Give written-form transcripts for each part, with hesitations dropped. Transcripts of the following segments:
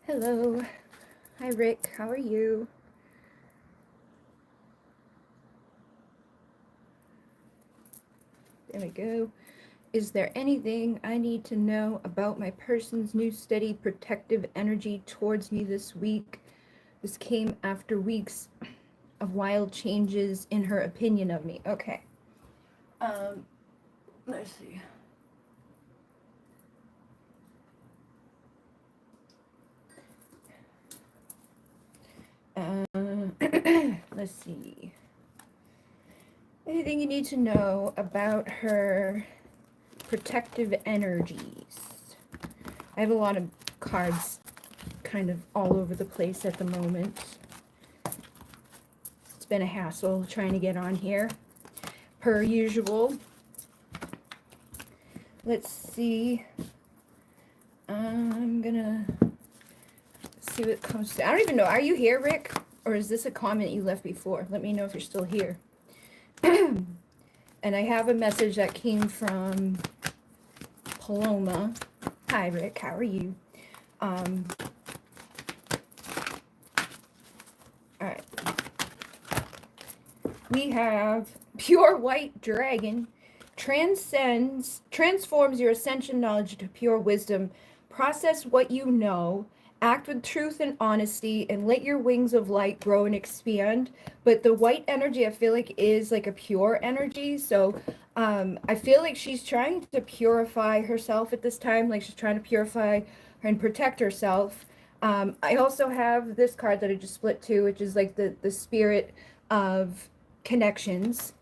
Hello. Hi, Rick. How are you? There we go. Is there anything I need to know about my person's new steady protective energy towards me this week? This came after weeks of wild changes in her opinion of me. Okay. Um, let's see. Let's see. Anything you need to know about her protective energies? I have a lot of cards kind of all over the place at the moment. It's been a hassle trying to get on here, per usual. Let's see. I'm gonna see what comes to. I don't even know. Are you here, Rick? Or is this a comment you left before? Let me know if you're still here. And I have a message that came from Paloma. Hi, Rick. How are you? All right. We have Pure White Dragon. Transforms your ascension knowledge to pure wisdom. Process what you know. Act with truth and honesty, and let your wings of light grow and expand. But the white energy, I feel like, is like a pure energy. So I feel like she's trying to purify herself at this time. Like she's trying to purify and protect herself. I also have this card that I just split too, which is like the spirit of connections.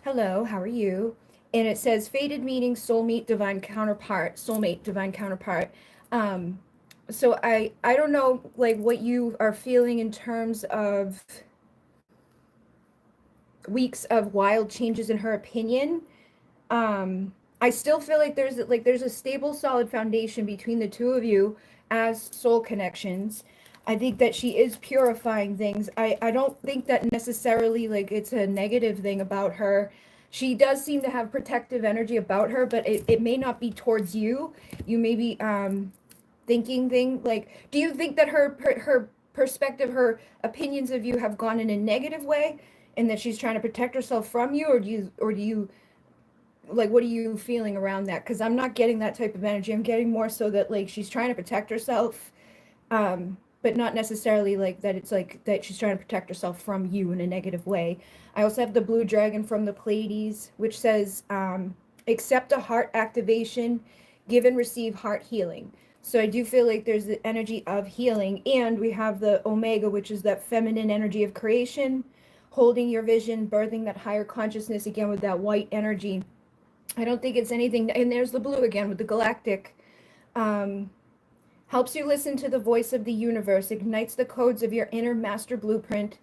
Hello, how are you? And it says fated meaning, soulmate, divine counterpart, soulmate, divine counterpart. So I don't know like what you are feeling in terms of weeks of wild changes in her opinion. I still feel like there's a stable, solid foundation between the two of you as soul connections. I think that she is purifying things. I don't think that necessarily like it's a negative thing about her. She does seem to have protective energy about her, but it may not be towards you. You may be thinking thing like, do you think that her perspective, her opinions of you have gone in a negative way, and that she's trying to protect herself from you, or do you like what are you feeling around that? Because I'm not getting that type of energy. I'm getting more so that like she's trying to protect herself, but not necessarily like that it's like that she's trying to protect herself from you in a negative way. I also have the blue dragon from the Pleiades, which says accept a heart activation, give and receive heart healing. So I do feel like there's the energy of healing, and we have the omega, which is that feminine energy of creation, holding your vision, birthing that higher consciousness again with that white energy. I don't think it's anything, and there's the blue again with the galactic. Helps you listen to the voice of the universe, ignites the codes of your inner master blueprint,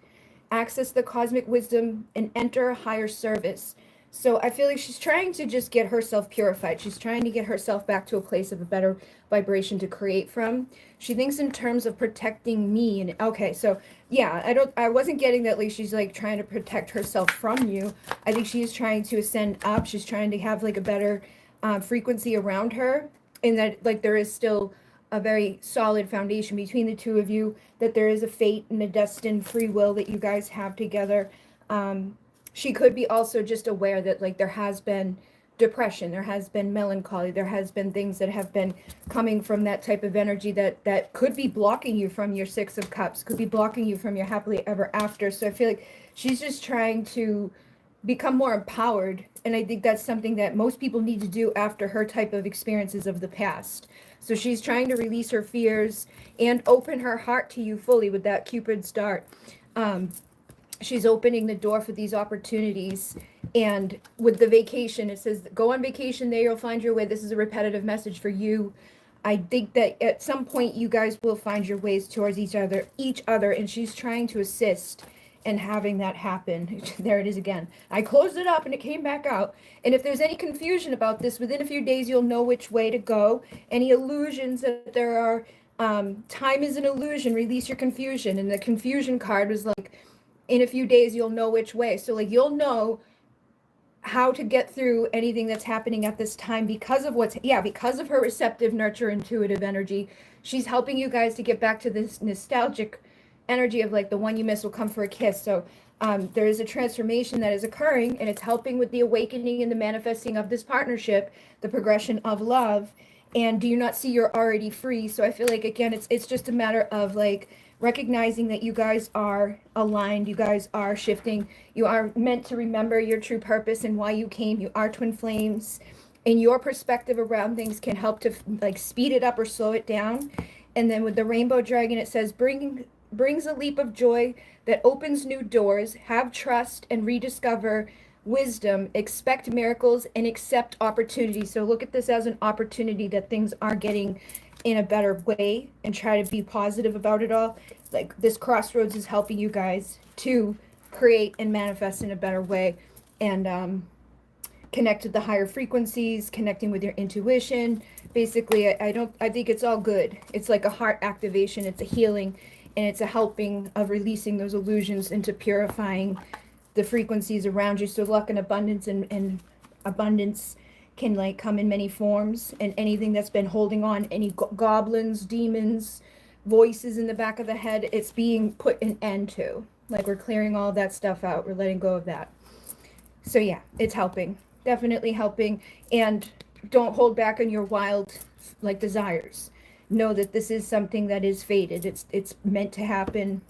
access the cosmic wisdom, and enter a higher service. So I feel like she's trying to just get herself purified. She's trying to get herself back to a place of a better vibration to create from. She thinks in terms of protecting me. And okay, so yeah, I wasn't getting that like she's like trying to protect herself from you. I think she is trying to ascend up. She's trying to have like a better frequency around her, and that like there is still a very solid foundation between the two of you, that there is a fate and a destined free will that you guys have together. She could be also just aware that like there has been depression, there has been melancholy, there has been things that have been coming from that type of energy that could be blocking you from your Six of Cups, could be blocking you from your happily ever after. So I feel like she's just trying to become more empowered, and I think that's something that most people need to do after her type of experiences of the past. So she's trying to release her fears and open her heart to you fully with that Cupid's dart. She's opening the door for these opportunities. And with the vacation, it says, go on vacation, there you'll find your way. This is a repetitive message for you. I think that at some point you guys will find your ways towards each other, and she's trying to assist in having that happen. There it is again. I closed it up and it came back out. And if there's any confusion about this, within a few days you'll know which way to go. Any illusions that there are, time is an illusion, release your confusion. And the confusion card was like, in a few days you'll know which way. So like you'll know how to get through anything that's happening at this time because of because of her receptive, nurture, intuitive energy. She's helping you guys to get back to this nostalgic energy of like the one you miss will come for a kiss. So there is a transformation that is occurring, and it's helping with the awakening and the manifesting of this partnership, the progression of love. And do you not see you're already free? So I feel like, again, it's just a matter of like recognizing that you guys are aligned, you guys are shifting, you are meant to remember your true purpose and why you came. You are twin flames, and your perspective around things can help to like speed it up or slow it down. And then with the rainbow dragon, it says brings a leap of joy that opens new doors. Have trust and rediscover wisdom, expect miracles, and accept opportunities. So look at this as an opportunity that things are getting in a better way, and try to be positive about it all. Like this crossroads is helping you guys to create and manifest in a better way, and connect with the higher frequencies, connecting with your intuition. Basically, I think it's all good. It's like a heart activation, it's a healing, and it's a helping of releasing those illusions into purifying the frequencies around you. So luck and and abundance can like come in many forms, and anything that's been holding on, any goblins, demons, voices in the back of the head, it's being put an end to. Like we're clearing all that stuff out. We're letting go of that. So yeah, it's helping, definitely helping. And don't hold back on your wild like desires. Know that this is something that is fated. It's meant to happen.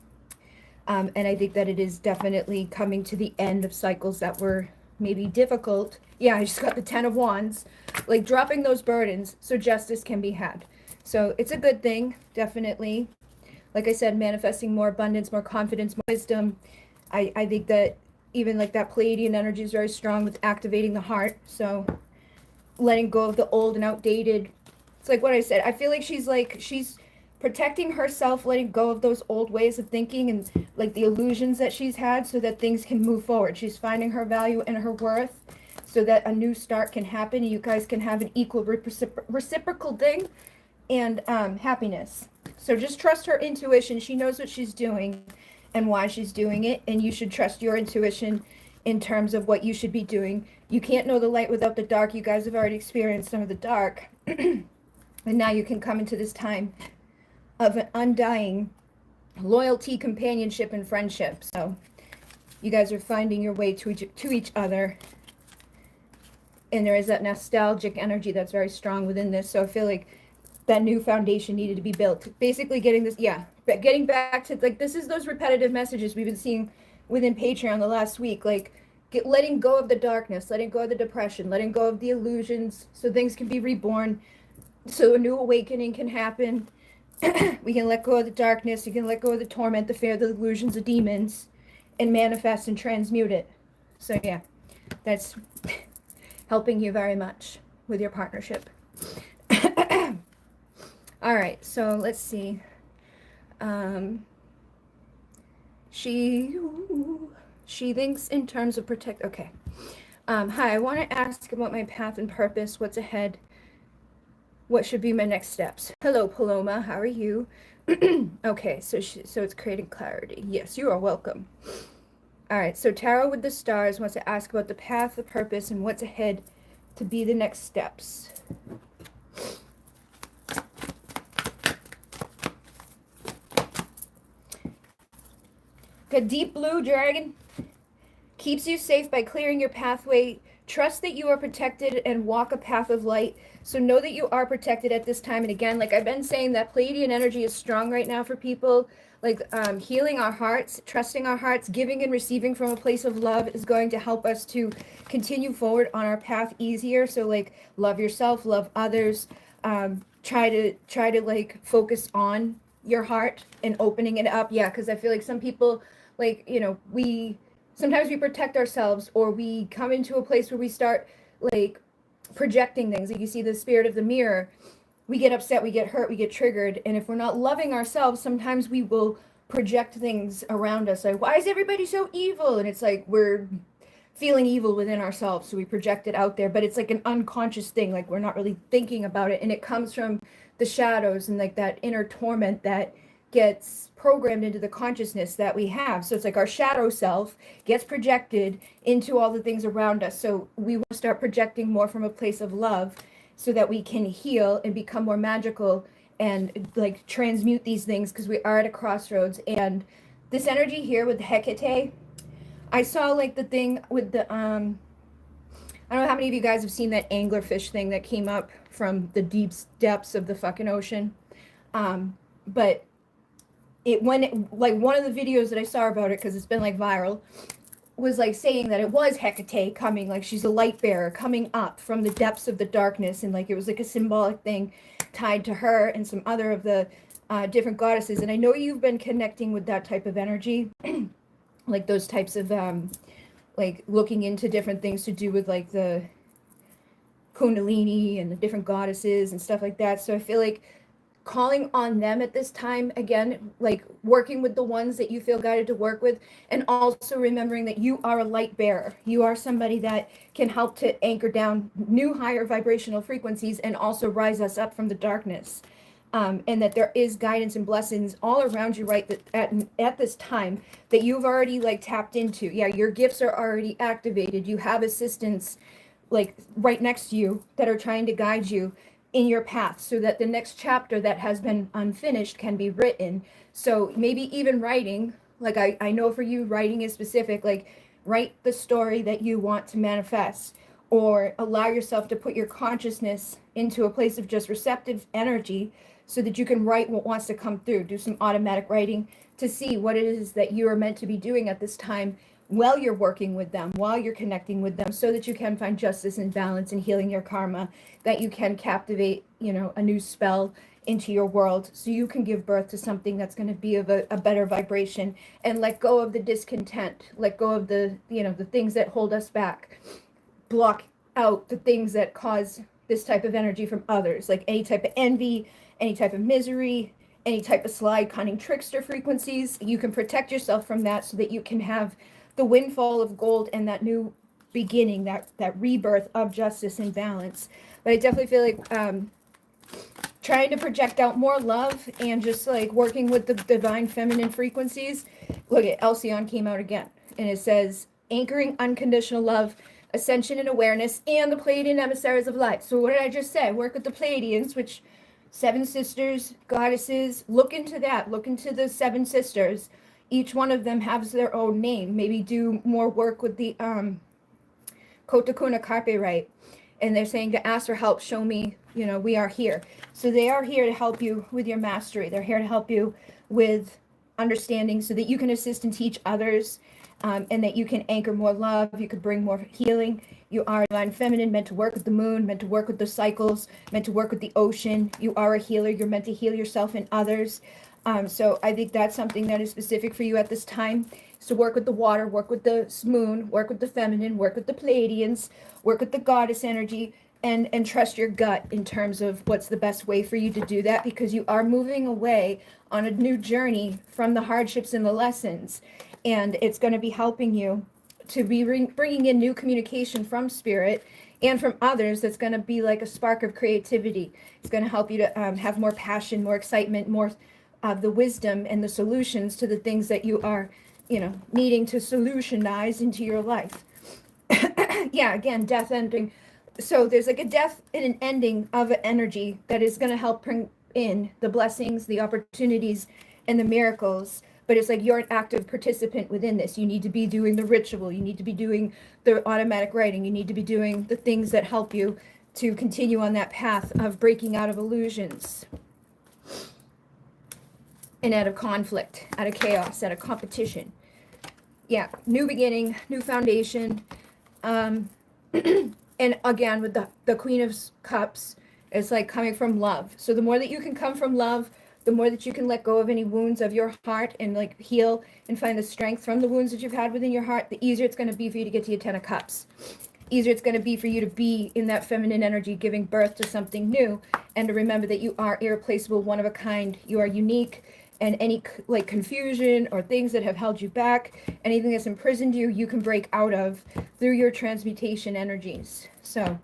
And I think that it is definitely coming to the end of cycles that were maybe difficult. Yeah, I just got the 10 of Wands, like dropping those burdens so justice can be had. So it's a good thing, definitely. Like I said, manifesting more abundance, more confidence, more wisdom. I think that even like that Pleiadian energy is very strong with activating the heart. So letting go of the old and outdated. It's like what I said. I feel like she's protecting herself, letting go of those old ways of thinking and like the illusions that she's had, so that things can move forward. She's finding her value and her worth, so that a new start can happen and you guys can have an equal reciprocal thing, and happiness. So just trust her intuition. She knows what she's doing and why she's doing it, and you should trust your intuition in terms of what you should be doing. You can't know the light without the dark. You guys have already experienced some of the dark. And now you can come into this time of an undying loyalty, companionship, and friendship. So you guys are finding your way to each other. And there is that nostalgic energy that's very strong within this. So I feel like that new foundation needed to be built. Basically getting this, getting back to, like, this is those repetitive messages we've been seeing within Patreon the last week. Like, letting go of the darkness, letting go of the depression, letting go of the illusions, so things can be reborn, so a new awakening can happen. We can let go of the darkness, you can let go of the torment, the fear, the illusions, the demons, and manifest and transmute it. So yeah, that's helping you very much with your partnership. All right, so let's see. She thinks in terms of protect. Okay. Hi, I want to ask about my path and purpose. What's ahead? What should be my next steps? Hello, Paloma. How are you? Okay, so it's creating clarity. Yes, you are welcome. All right, so Tarot with the Stars wants to ask about the path, the purpose, and what's ahead to be the next steps. Good deep blue dragon keeps you safe by clearing your pathway. Trust that you are protected and walk a path of light. So know that you are protected at this time. And again, like I've been saying, that Pleiadian energy is strong right now for people. Like healing our hearts, trusting our hearts, giving and receiving from a place of love is going to help us to continue forward on our path easier. So like love yourself, love others. Try to like focus on your heart and opening it up. Yeah, because I feel like some people, like, you know, sometimes we protect ourselves, or we come into a place where we start like projecting things. Like you see the spirit of the mirror, we get upset, we get hurt, we get triggered. And if we're not loving ourselves, sometimes we will project things around us. Like, why is everybody so evil? And it's like we're feeling evil within ourselves, so we project it out there. But it's like an unconscious thing, like we're not really thinking about it. And it comes from the shadows and like that inner torment that gets programmed into the consciousness that we have. So it's like our shadow self gets projected into all the things around us. So we want to start projecting more from a place of love so that we can heal and become more magical and like transmute these things, because we are at a crossroads. And this energy here with Hecate, I saw like the thing with the I don't know how many of you guys have seen that anglerfish thing that came up from the deep depths of the fucking ocean. But like one of the videos that I saw about it, because it's been like viral, was like saying that it was Hecate coming, like she's a light bearer coming up from the depths of the darkness, and like it was like a symbolic thing tied to her and some other of the different goddesses. And I know you've been connecting with that type of energy, like those types of like looking into different things to do with like the Kundalini and the different goddesses and stuff like that. So I feel like calling on them at this time, again, like working with the ones that you feel guided to work with, and also remembering that you are a light bearer. You are somebody that can help to anchor down new higher vibrational frequencies and also rise us up from the darkness. And that there is guidance and blessings all around you right at this time that you've already like tapped into. Yeah, your gifts are already activated. You have assistants like right next to you that are trying to guide you in your path so that the next chapter that has been unfinished can be written. So maybe even writing, like I know for you, writing is specific, like write the story that you want to manifest, or allow yourself to put your consciousness into a place of just receptive energy so that you can write what wants to come through. Do some automatic writing to see what it is that you are meant to be doing at this time while you're working with them, while you're connecting with them, so that you can find justice and balance and healing your karma, that you can captivate, you know, a new spell into your world so you can give birth to something that's going to be of a better vibration, and let go of the discontent, let go of the, you know, the things that hold us back, block out the things that cause this type of energy from others, like any type of envy, any type of misery, any type of sly, cunning trickster frequencies. You can protect yourself from that so that you can have the windfall of gold and that new beginning, that rebirth of justice and balance. But I definitely feel like trying to project out more love and just like working with the divine feminine frequencies. Look at Alcyon came out again, and it says anchoring unconditional love, ascension and awareness, and the Pleiadian emissaries of light. So what did I just say? Work with the Pleiadians, which 7 sisters, goddesses. Look into that. Look into the 7 sisters. Each one of them has their own name. Maybe do more work with the Kotakuna Carpe right. And they're saying to ask for help, show me, you know, we are here. So they are here to help you with your mastery. They're here to help you with understanding so that you can assist and teach others, and that you can anchor more love. You could bring more healing. You are divine feminine, meant to work with the moon, meant to work with the cycles, meant to work with the ocean. You are a healer. You're meant to heal yourself and others. So I think that's something that is specific for you at this time. So work with the water, work with the moon, work with the feminine, work with the Pleiadians, work with the goddess energy, and trust your gut in terms of what's the best way for you to do that, because you are moving away on a new journey from the hardships and the lessons. And it's going to be helping you to be bringing in new communication from spirit and from others. That's going to be like a spark of creativity. It's going to help you to have more passion, more excitement, more of the wisdom and the solutions to the things that you are, you know, needing to solutionize into your life. Yeah, again, death ending. So there's like a death and an ending of an energy that is going to help bring in the blessings, the opportunities, and the miracles. But it's like you're an active participant within this. You need to be doing the ritual. You need to be doing the automatic writing. You need to be doing the things that help you to continue on that path of breaking out of illusions and out of conflict, out of chaos, out of competition. Yeah, new beginning, new foundation. And again, with the Queen of Cups, it's like coming from love. So the more that you can come from love, the more that you can let go of any wounds of your heart and like heal and find the strength from the wounds that you've had within your heart, the easier it's going to be for you to get to your 10 of Cups. Easier it's going to be for you to be in that feminine energy, giving birth to something new, and to remember that you are irreplaceable, one of a kind. You are unique, and any like confusion or things that have held you back, anything that's imprisoned you, you can break out of through your transmutation energies. So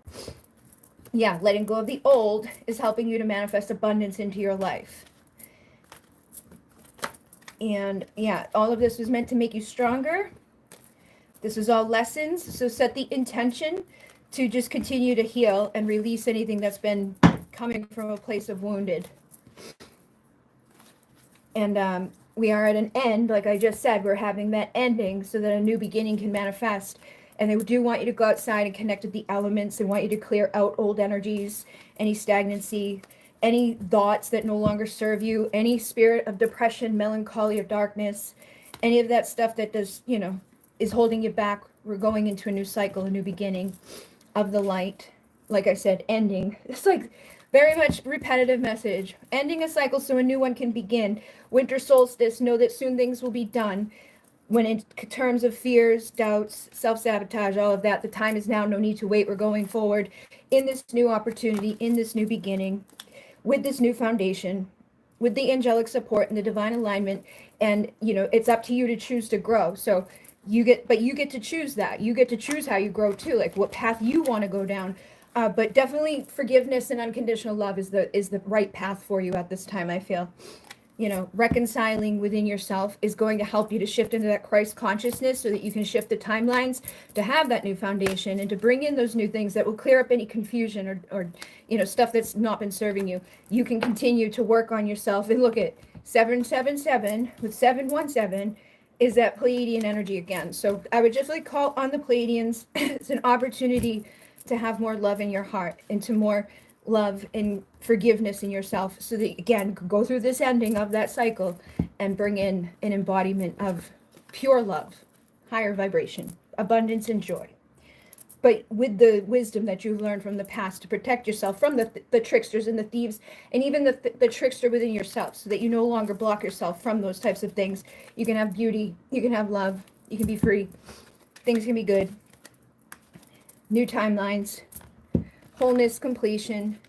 yeah, letting go of the old is helping you to manifest abundance into your life. And yeah, all of this was meant to make you stronger. This is all lessons. So set the intention to just continue to heal and release anything that's been coming from a place of wounded. And we are at an end, like I just said, we're having that ending so that a new beginning can manifest. And they do want you to go outside and connect with the elements. They want you to clear out old energies, any stagnancy, any thoughts that no longer serve you, any spirit of depression, melancholy, or darkness, any of that stuff that does, is holding you back. We're going into a new cycle, a new beginning of the light. Like I said, ending. It's like very much repetitive message. Ending a cycle so a new one can begin. Winter solstice, know that soon things will be done. When in terms of fears, doubts, self-sabotage, all of that, the time is now. No need to wait. We're going forward in this new opportunity, in this new beginning, with this new foundation, with the angelic support and the divine alignment. And, it's up to you to choose to grow. So you get to choose that. You get to choose how you grow too, like what path you want to go down. But definitely forgiveness and unconditional love is the right path for you at this time, I feel. Reconciling within yourself is going to help you to shift into that Christ consciousness so that you can shift the timelines to have that new foundation and to bring in those new things that will clear up any confusion or stuff that's not been serving you. You can continue to work on yourself and look at 777 with 717 is that Pleiadian energy again. So I would just call on the Pleiadians. It's an opportunity to have more love in your heart and to more love and forgiveness in yourself so that, again, go through this ending of that cycle and bring in an embodiment of pure love, higher vibration, abundance, and joy. But with the wisdom that you've learned from the past to protect yourself from the tricksters and the thieves, and even the trickster within yourself, so that you no longer block yourself from those types of things. You can have beauty, you can have love, you can be free, things can be good. New timelines, wholeness, completion,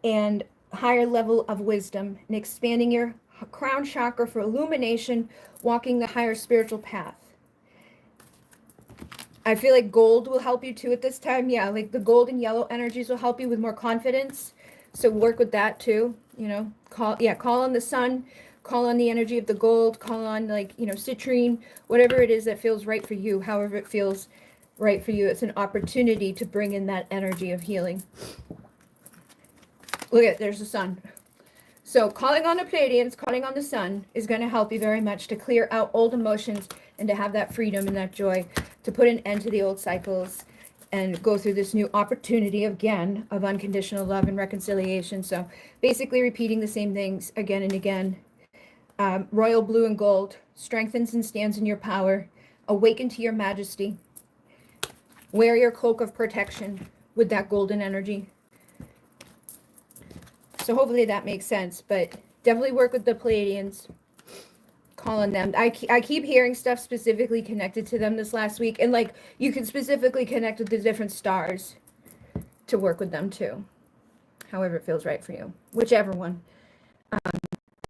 and higher level of wisdom, and expanding your crown chakra for illumination, walking the higher spiritual path. I feel like gold will help you too at this time. Yeah, like the gold and yellow energies will help you with more confidence. So work with that too. Call on the sun, call on the energy of the gold, call on citrine, whatever it is that feels right for you, however it feels right for you. It's an opportunity to bring in that energy of healing. Look at, there's the sun. So calling on the Pleiadians, calling on the sun is going to help you very much to clear out old emotions and to have that freedom and that joy, to put an end to the old cycles and go through this new opportunity again of unconditional love and reconciliation. So basically repeating the same things again and again. Royal blue and gold strengthens and stands in your power. Awaken to your majesty. Wear your cloak of protection with that golden energy. So hopefully that makes sense, but definitely work with the Pleiadians. Call on them. I keep hearing stuff specifically connected to them this last week, and you can specifically connect with the different stars to work with them too. However it feels right for you, whichever one.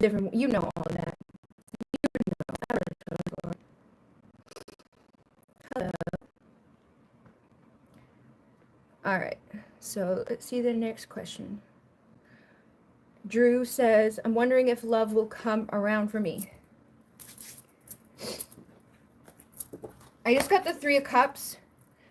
Different, all of that. Hello. All right. So let's see the next question. Drew says, I'm wondering if love will come around for me. I just got the 3 of Cups.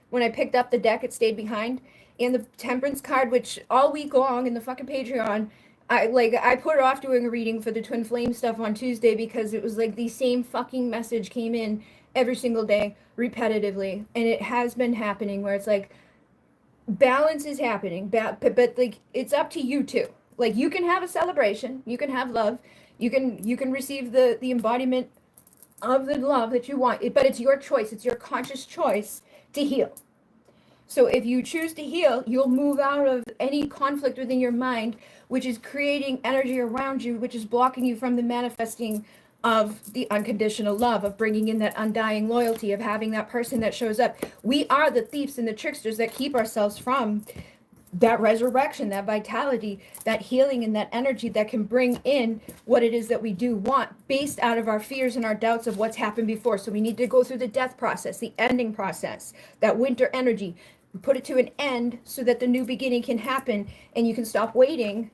When I picked up the deck, it stayed behind. And the Temperance card, which all week long in the fucking Patreon, I put off doing a reading for the Twin Flame stuff on Tuesday because it was the same fucking message came in every single day, repetitively. And it has been happening where it's balance is happening, but it's up to you too. You can have a celebration, you can have love, you can receive the embodiment of the love that you want, but it's your choice. It's your conscious choice to heal. So if you choose to heal, you'll move out of any conflict within your mind, which is creating energy around you, which is blocking you from the manifesting of the unconditional love, of bringing in that undying loyalty, of having that person that shows up. We are the thieves and the tricksters that keep ourselves from that resurrection, that vitality, that healing, and that energy that can bring in what it is that we do want based out of our fears and our doubts of what's happened before. So we need to go through the death process, the ending process, that winter energy, put it to an end so that the new beginning can happen and you can stop waiting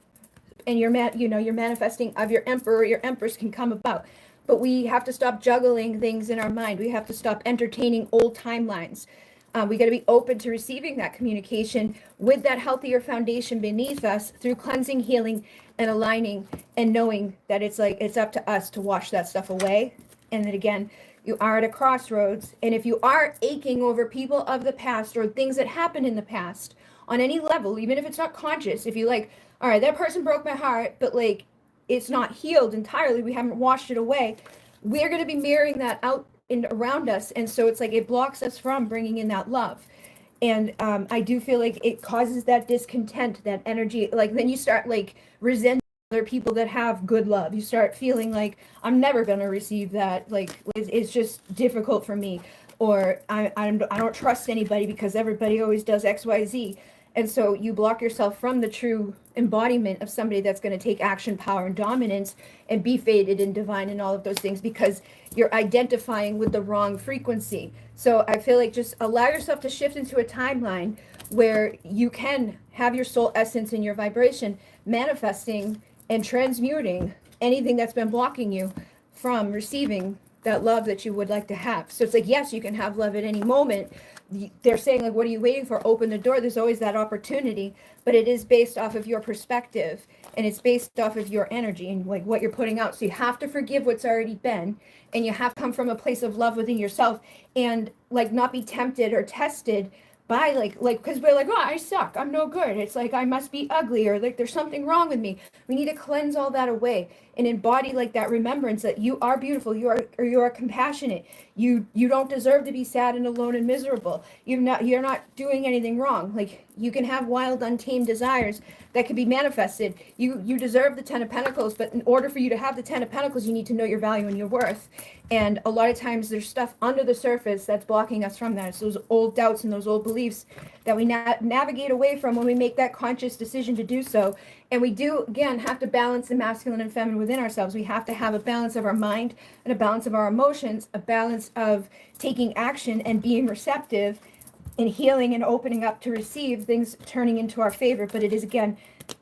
and your your manifesting of your emperor, your empress can come about. But we have to stop juggling things in our mind. We have to stop entertaining old timelines. We got to be open to receiving that communication with that healthier foundation beneath us through cleansing, healing, and aligning, and knowing that it's like it's up to us to wash that stuff away. And then again, you are at a crossroads. And if you are aching over people of the past or things that happened in the past on any level, even if it's not conscious, if you like, all right, that person broke my heart, but like it's not healed entirely, we haven't washed it away, we're going to be mirroring that out in around us. And so it's like it blocks us from bringing in that love. And I do feel like it causes that discontent, that energy. Like then you start like resenting other people that have good love. You start feeling like I'm never going to receive that. Like it's just difficult for me, or I don't trust anybody because everybody always does X, Y, Z. And so you block yourself from the true embodiment of somebody that's going to take action, power, and dominance and be fated and divine and all of those things because you're identifying with the wrong frequency. So I feel like just allow yourself to shift into a timeline where you can have your soul essence and your vibration manifesting and transmuting anything that's been blocking you from receiving that love that you would like to have. So it's like, yes, you can have love at any moment. They're saying like, what are you waiting for? Open the door. There's always that opportunity, but it is based off of your perspective and it's based off of your energy and like what you're putting out. So you have to forgive what's already been, and you have to come from a place of love within yourself and like not be tempted or tested by like because we're like, oh, I suck, I'm no good, it's like I must be ugly, or like there's something wrong with me. We need to cleanse all that away and embody like that remembrance that you are beautiful, you are compassionate, you don't deserve to be sad and alone and miserable. You're not doing anything wrong. Like you can have wild untamed desires that can be manifested. You deserve the 10 of Pentacles, but in order for you to have the 10 of Pentacles, you need to know your value and your worth. And a lot of times there's stuff under the surface that's blocking us from that. It's those old doubts and those old beliefs that we navigate away from when we make that conscious decision to do so. And we do, again, have to balance the masculine and feminine within ourselves. We have to have a balance of our mind and a balance of our emotions, a balance of taking action and being receptive and healing and opening up to receive things turning into our favor. But it is, again,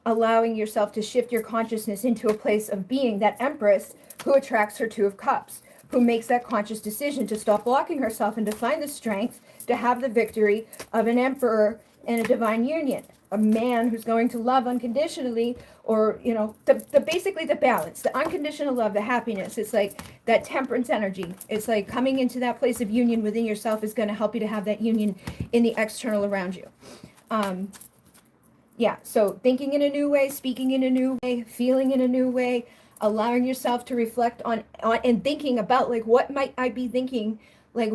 allowing yourself to shift your consciousness into a place of being that empress who attracts her 2 of Cups, who makes that conscious decision to stop blocking herself and to find the strength to have the victory of an emperor in a divine union, a man who's going to love unconditionally, or the basically the balance, the unconditional love, the happiness. It's like that temperance energy. It's like coming into that place of union within yourself is going to help you to have that union in the external around you. So thinking in a new way, speaking in a new way, feeling in a new way, allowing yourself to reflect on and thinking about like, what might I be thinking? Like,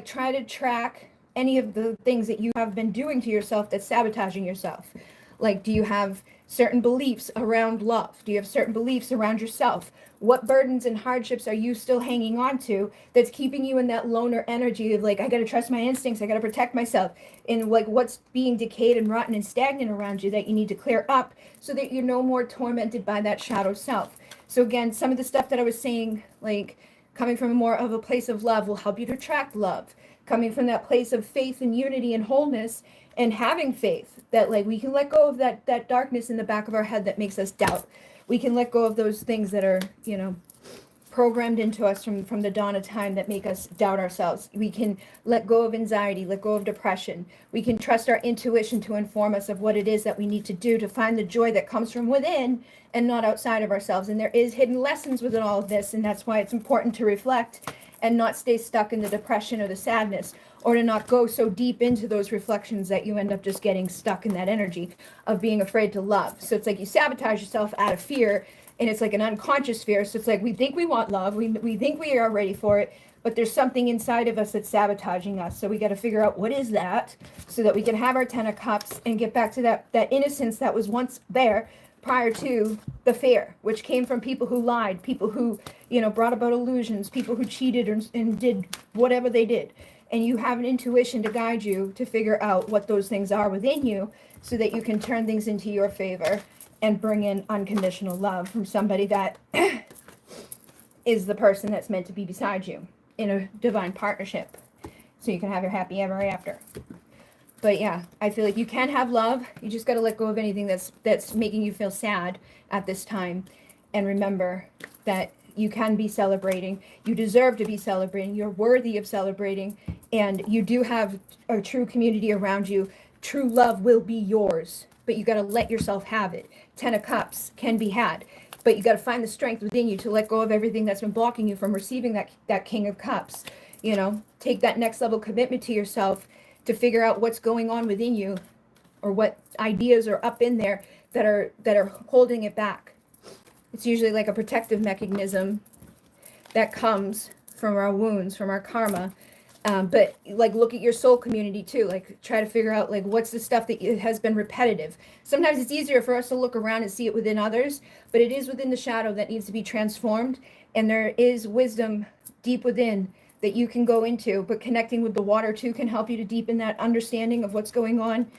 try to track any of the things that you have been doing to yourself that's sabotaging yourself. Like, do you have certain beliefs around love? Do you have certain beliefs around yourself? What burdens and hardships are you still hanging on to that's keeping you in that loner energy of like, I got to trust my instincts, I got to protect myself, and like what's being decayed and rotten and stagnant around you that you need to clear up so that you're no more tormented by that shadow self. So again, some of the stuff that I was saying, like coming from more of a place of love will help you to attract love. Coming from that place of faith and unity and wholeness and having faith that like we can let go of that darkness in the back of our head that makes us doubt. We can let go of those things that are, programmed into us from the dawn of time that make us doubt ourselves. We can let go of anxiety, let go of depression. We can trust our intuition to inform us of what it is that we need to do to find the joy that comes from within and not outside of ourselves. And there is hidden lessons within all of this, and that's why it's important to reflect and not stay stuck in the depression or the sadness, or to not go so deep into those reflections that you end up just getting stuck in that energy of being afraid to love. So it's like you sabotage yourself out of fear, and it's like an unconscious fear. So it's like we think we want love, we think we are ready for it, but there's something inside of us that's sabotaging us. So we got to figure out what is that so that we can have our 10 of Cups and get back to that innocence that was once there prior to the fear, which came from people who lied, people who, brought about illusions, people who cheated and did whatever they did. And you have an intuition to guide you to figure out what those things are within you so that you can turn things into your favor and bring in unconditional love from somebody that is the person that's meant to be beside you in a divine partnership, so you can have your happy ever after. But yeah, I feel like you can have love. You just got to let go of anything that's making you feel sad at this time, and remember that you can be celebrating. You deserve to be celebrating. You're worthy of celebrating, and you do have a true community around you. True love will be yours, but you got to let yourself have it. 10 of Cups can be had, but you got to find the strength within you to let go of everything that's been blocking you from receiving that King of Cups. You know, take that next level commitment to yourself to figure out what's going on within you, or what ideas are up in there that are holding it back. It's usually like a protective mechanism that comes from our wounds, from our karma. But like, look at your soul community too. Like, try to figure out like what's the stuff that has been repetitive. Sometimes it's easier for us to look around and see it within others, but it is within the shadow that needs to be transformed. And there is wisdom deep within that you can go into, but connecting with the water too can help you to deepen that understanding of what's going on,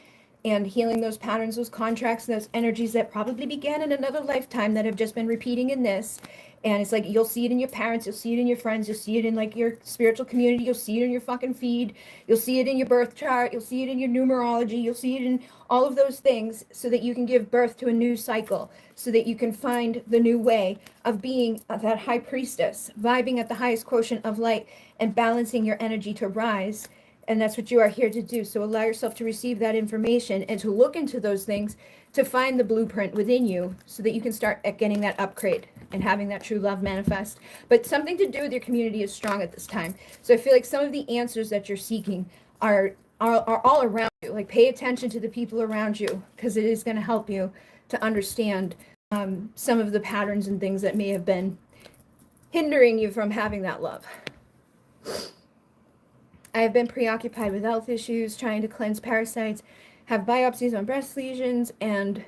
and healing those patterns, those contracts, those energies that probably began in another lifetime that have just been repeating in this. And it's like, you'll see it in your parents, you'll see it in your friends, you'll see it in like your spiritual community, you'll see it in your fucking feed, you'll see it in your birth chart, you'll see it in your numerology, you'll see it in all of those things, so that you can give birth to a new cycle, so that you can find the new way of being that high priestess, vibing at the highest quotient of light and balancing your energy to rise. And that's what you are here to do. So allow yourself to receive that information and to look into those things, to find the blueprint within you, so that you can start at getting that upgrade and having that true love manifest. But something to do with your community is strong at this time. So I feel like some of the answers that you're seeking are all around you. Like, pay attention to the people around you, because it is going to help you to understand some of the patterns and things that may have been hindering you from having that love. I have been preoccupied with health issues, trying to cleanse parasites, have biopsies on breast lesions, and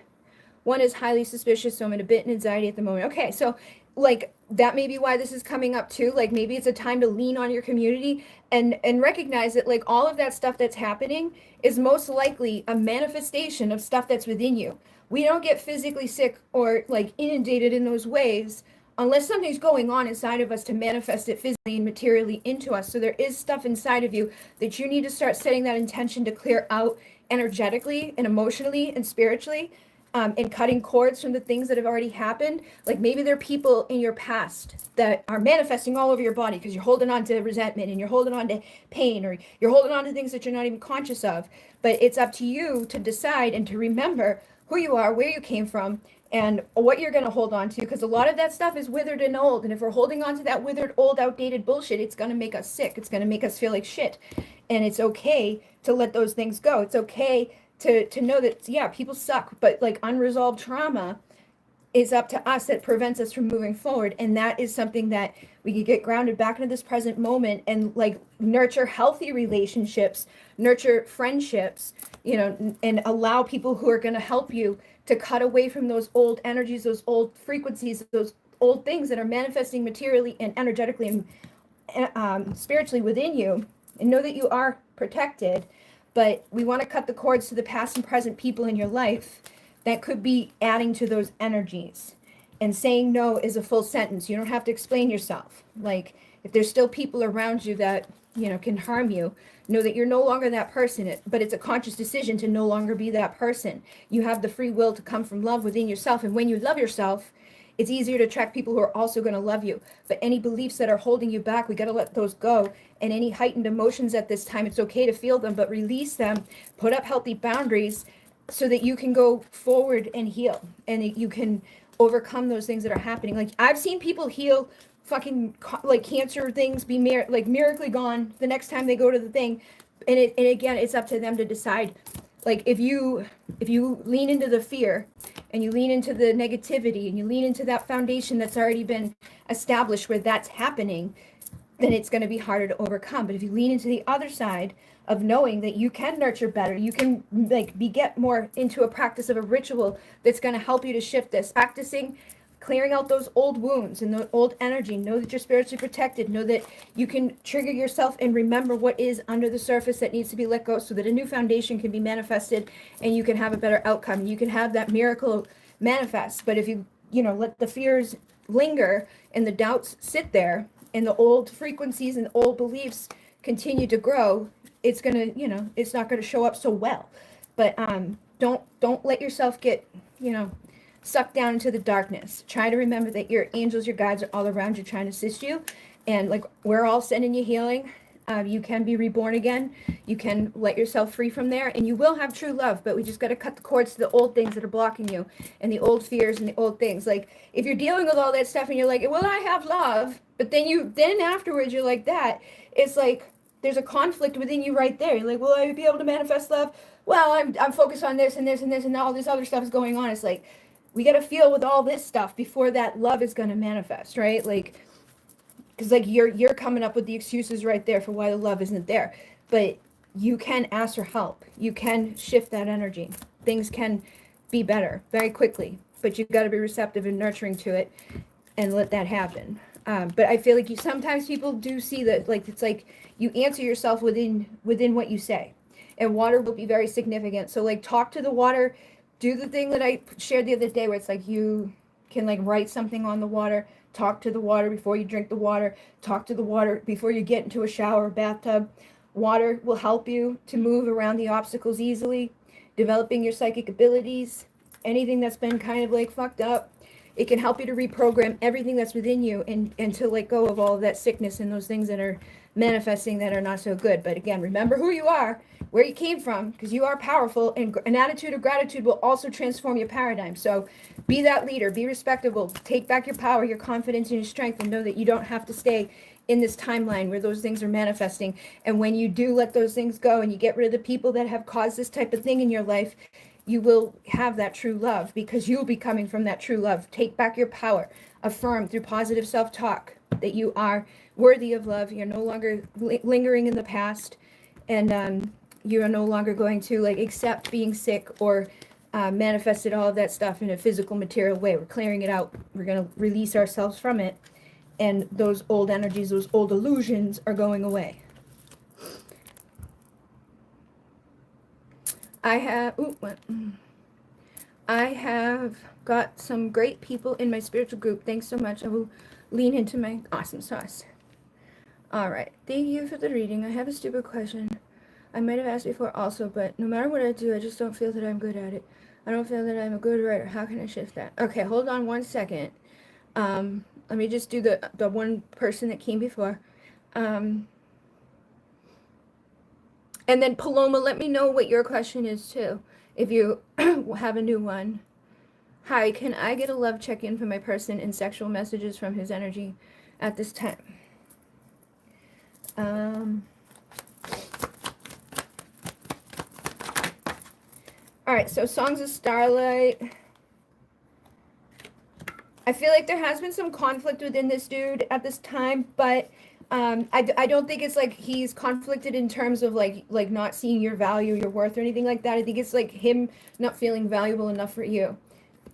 one is highly suspicious, so I'm in a bit of anxiety at the moment. Okay, so like, that may be why this is coming up too. Like, maybe it's a time to lean on your community and recognize that like all of that stuff that's happening is most likely a manifestation of stuff that's within you. We don't get physically sick or like inundated in those ways unless something's going on inside of us to manifest it physically and materially into us. So there is stuff inside of you that you need to start setting that intention to clear out energetically and emotionally and spiritually, and cutting cords from the things that have already happened. Like, maybe there are people in your past that are manifesting all over your body because you're holding on to resentment and you're holding on to pain, or you're holding on to things that you're not even conscious of. But it's up to you to decide and to remember who you are, where you came from, and what you're going to hold on to, because a lot of that stuff is withered and old. And if we're holding on to that withered, old, outdated bullshit, it's going to make us sick. It's going to make us feel like shit. And it's okay to let those things go. It's okay to know that, yeah, people suck, but like, unresolved trauma is up to us that prevents us from moving forward. And that is something that we can get grounded back into this present moment and like nurture healthy relationships, nurture friendships, you know, and allow people who are going to help you to cut away from those old energies, those old frequencies, those old things that are manifesting materially and energetically and spiritually within you, and know that you are protected. But we want to cut the cords to the past and present people in your life that could be adding to those energies. And saying no is a full sentence. You don't have to explain yourself. Like, if there's still people around you that, you know, can harm you, know that you're no longer that person, but it's a conscious decision to no longer be that person. You have the free will to come from love within yourself. And when you love yourself, it's easier to attract people who are also going to love you. But any beliefs that are holding you back, we got to let those go. And any heightened emotions at this time, it's okay to feel them, but release them, put up healthy boundaries so that you can go forward and heal. And you can overcome those things that are happening. Like, I've seen people heal fucking like cancer things, be like miraculously gone the next time they go to the thing. And again, it's up to them to decide. Like, if you lean into the fear and you lean into the negativity and you lean into that foundation that's already been established where that's happening, then it's going to be harder to overcome. But if you lean into the other side of knowing that you can nurture better, you can like get more into a practice of a ritual that's going to help you to shift this, practicing clearing out those old wounds and the old energy. Know that you're spiritually protected. Know that you can trigger yourself and remember what is under the surface that needs to be let go, so that a new foundation can be manifested and you can have a better outcome. You can have that miracle manifest. But if you let the fears linger and the doubts sit there and the old frequencies and old beliefs continue to grow, it's gonna, you know, it's not gonna show up so well. But don't let yourself get, you know, sucked down into the darkness. Try to remember that your angels, your guides are all around you trying to assist you. And like, we're all sending you healing. You can be reborn again. You can let yourself free from there, and you will have true love. But we just got to cut the cords to the old things that are blocking you, and the old fears and the old things. Like, if you're dealing with all that stuff and you're like, well, I have love, but then afterwards you're like that, it's like there's a conflict within you right there. You're like, will I be able to manifest love? Well, I'm focused on this and this and this, and all this other stuff is going on. It's like, we got to feel with all this stuff before that love is going to manifest, right? Like, because like you're coming up with the excuses right there for why the love isn't there. But you can ask for help. You can shift that energy. Things can be better very quickly, but you've got to be receptive and nurturing to it and let that happen. But I feel like sometimes people do see that, like, it's like you answer yourself within what you say, and water will be very significant. So like, talk to the water, do the thing that I shared the other day where it's like you can like write something on the water, talk to the water before you drink the water, talk to the water before you get into a shower or bathtub. Water will help you to move around the obstacles easily, developing your psychic abilities, anything that's been kind of like fucked up. It can help you to reprogram everything that's within you and to let go of all of that sickness and those things that are manifesting that are not so good. But again, remember who you are, where you came from, because you are powerful, and an attitude of gratitude will also transform your paradigm. So be that leader, be respectable, take back your power, your confidence, and your strength, and know that you don't have to stay in this timeline where those things are manifesting. And when you do let those things go and you get rid of the people that have caused this type of thing in your life, you will have that true love, because you'll be coming from that true love. Take back your power. Affirm through positive self-talk that you are worthy of love. You're no longer lingering in the past, and you are no longer going to like accept being sick or manifested all of that stuff in a physical, material way. We're clearing it out. We're going to release ourselves from it, and those old energies, those old illusions are going away. I have got some great people in my spiritual group. Thanks so much. I will lean into my awesome sauce. All right. Thank you for the reading. I have a stupid question. I might have asked before also, but no matter what I do, I just don't feel that I'm good at it. I don't feel that I'm a good writer. How can I shift that? Okay, hold on one second. Let me just do the one person that came before. And then Paloma, let me know what your question is too, if you have a new one. Hi, can I get a love check-in for my person and sexual messages from his energy at this time? All right, so Songs of Starlight. I feel like there has been some conflict within this dude at this time, but I don't think it's like he's conflicted in terms of like not seeing your value, your worth, or anything like that. I think it's like him not feeling valuable enough for you.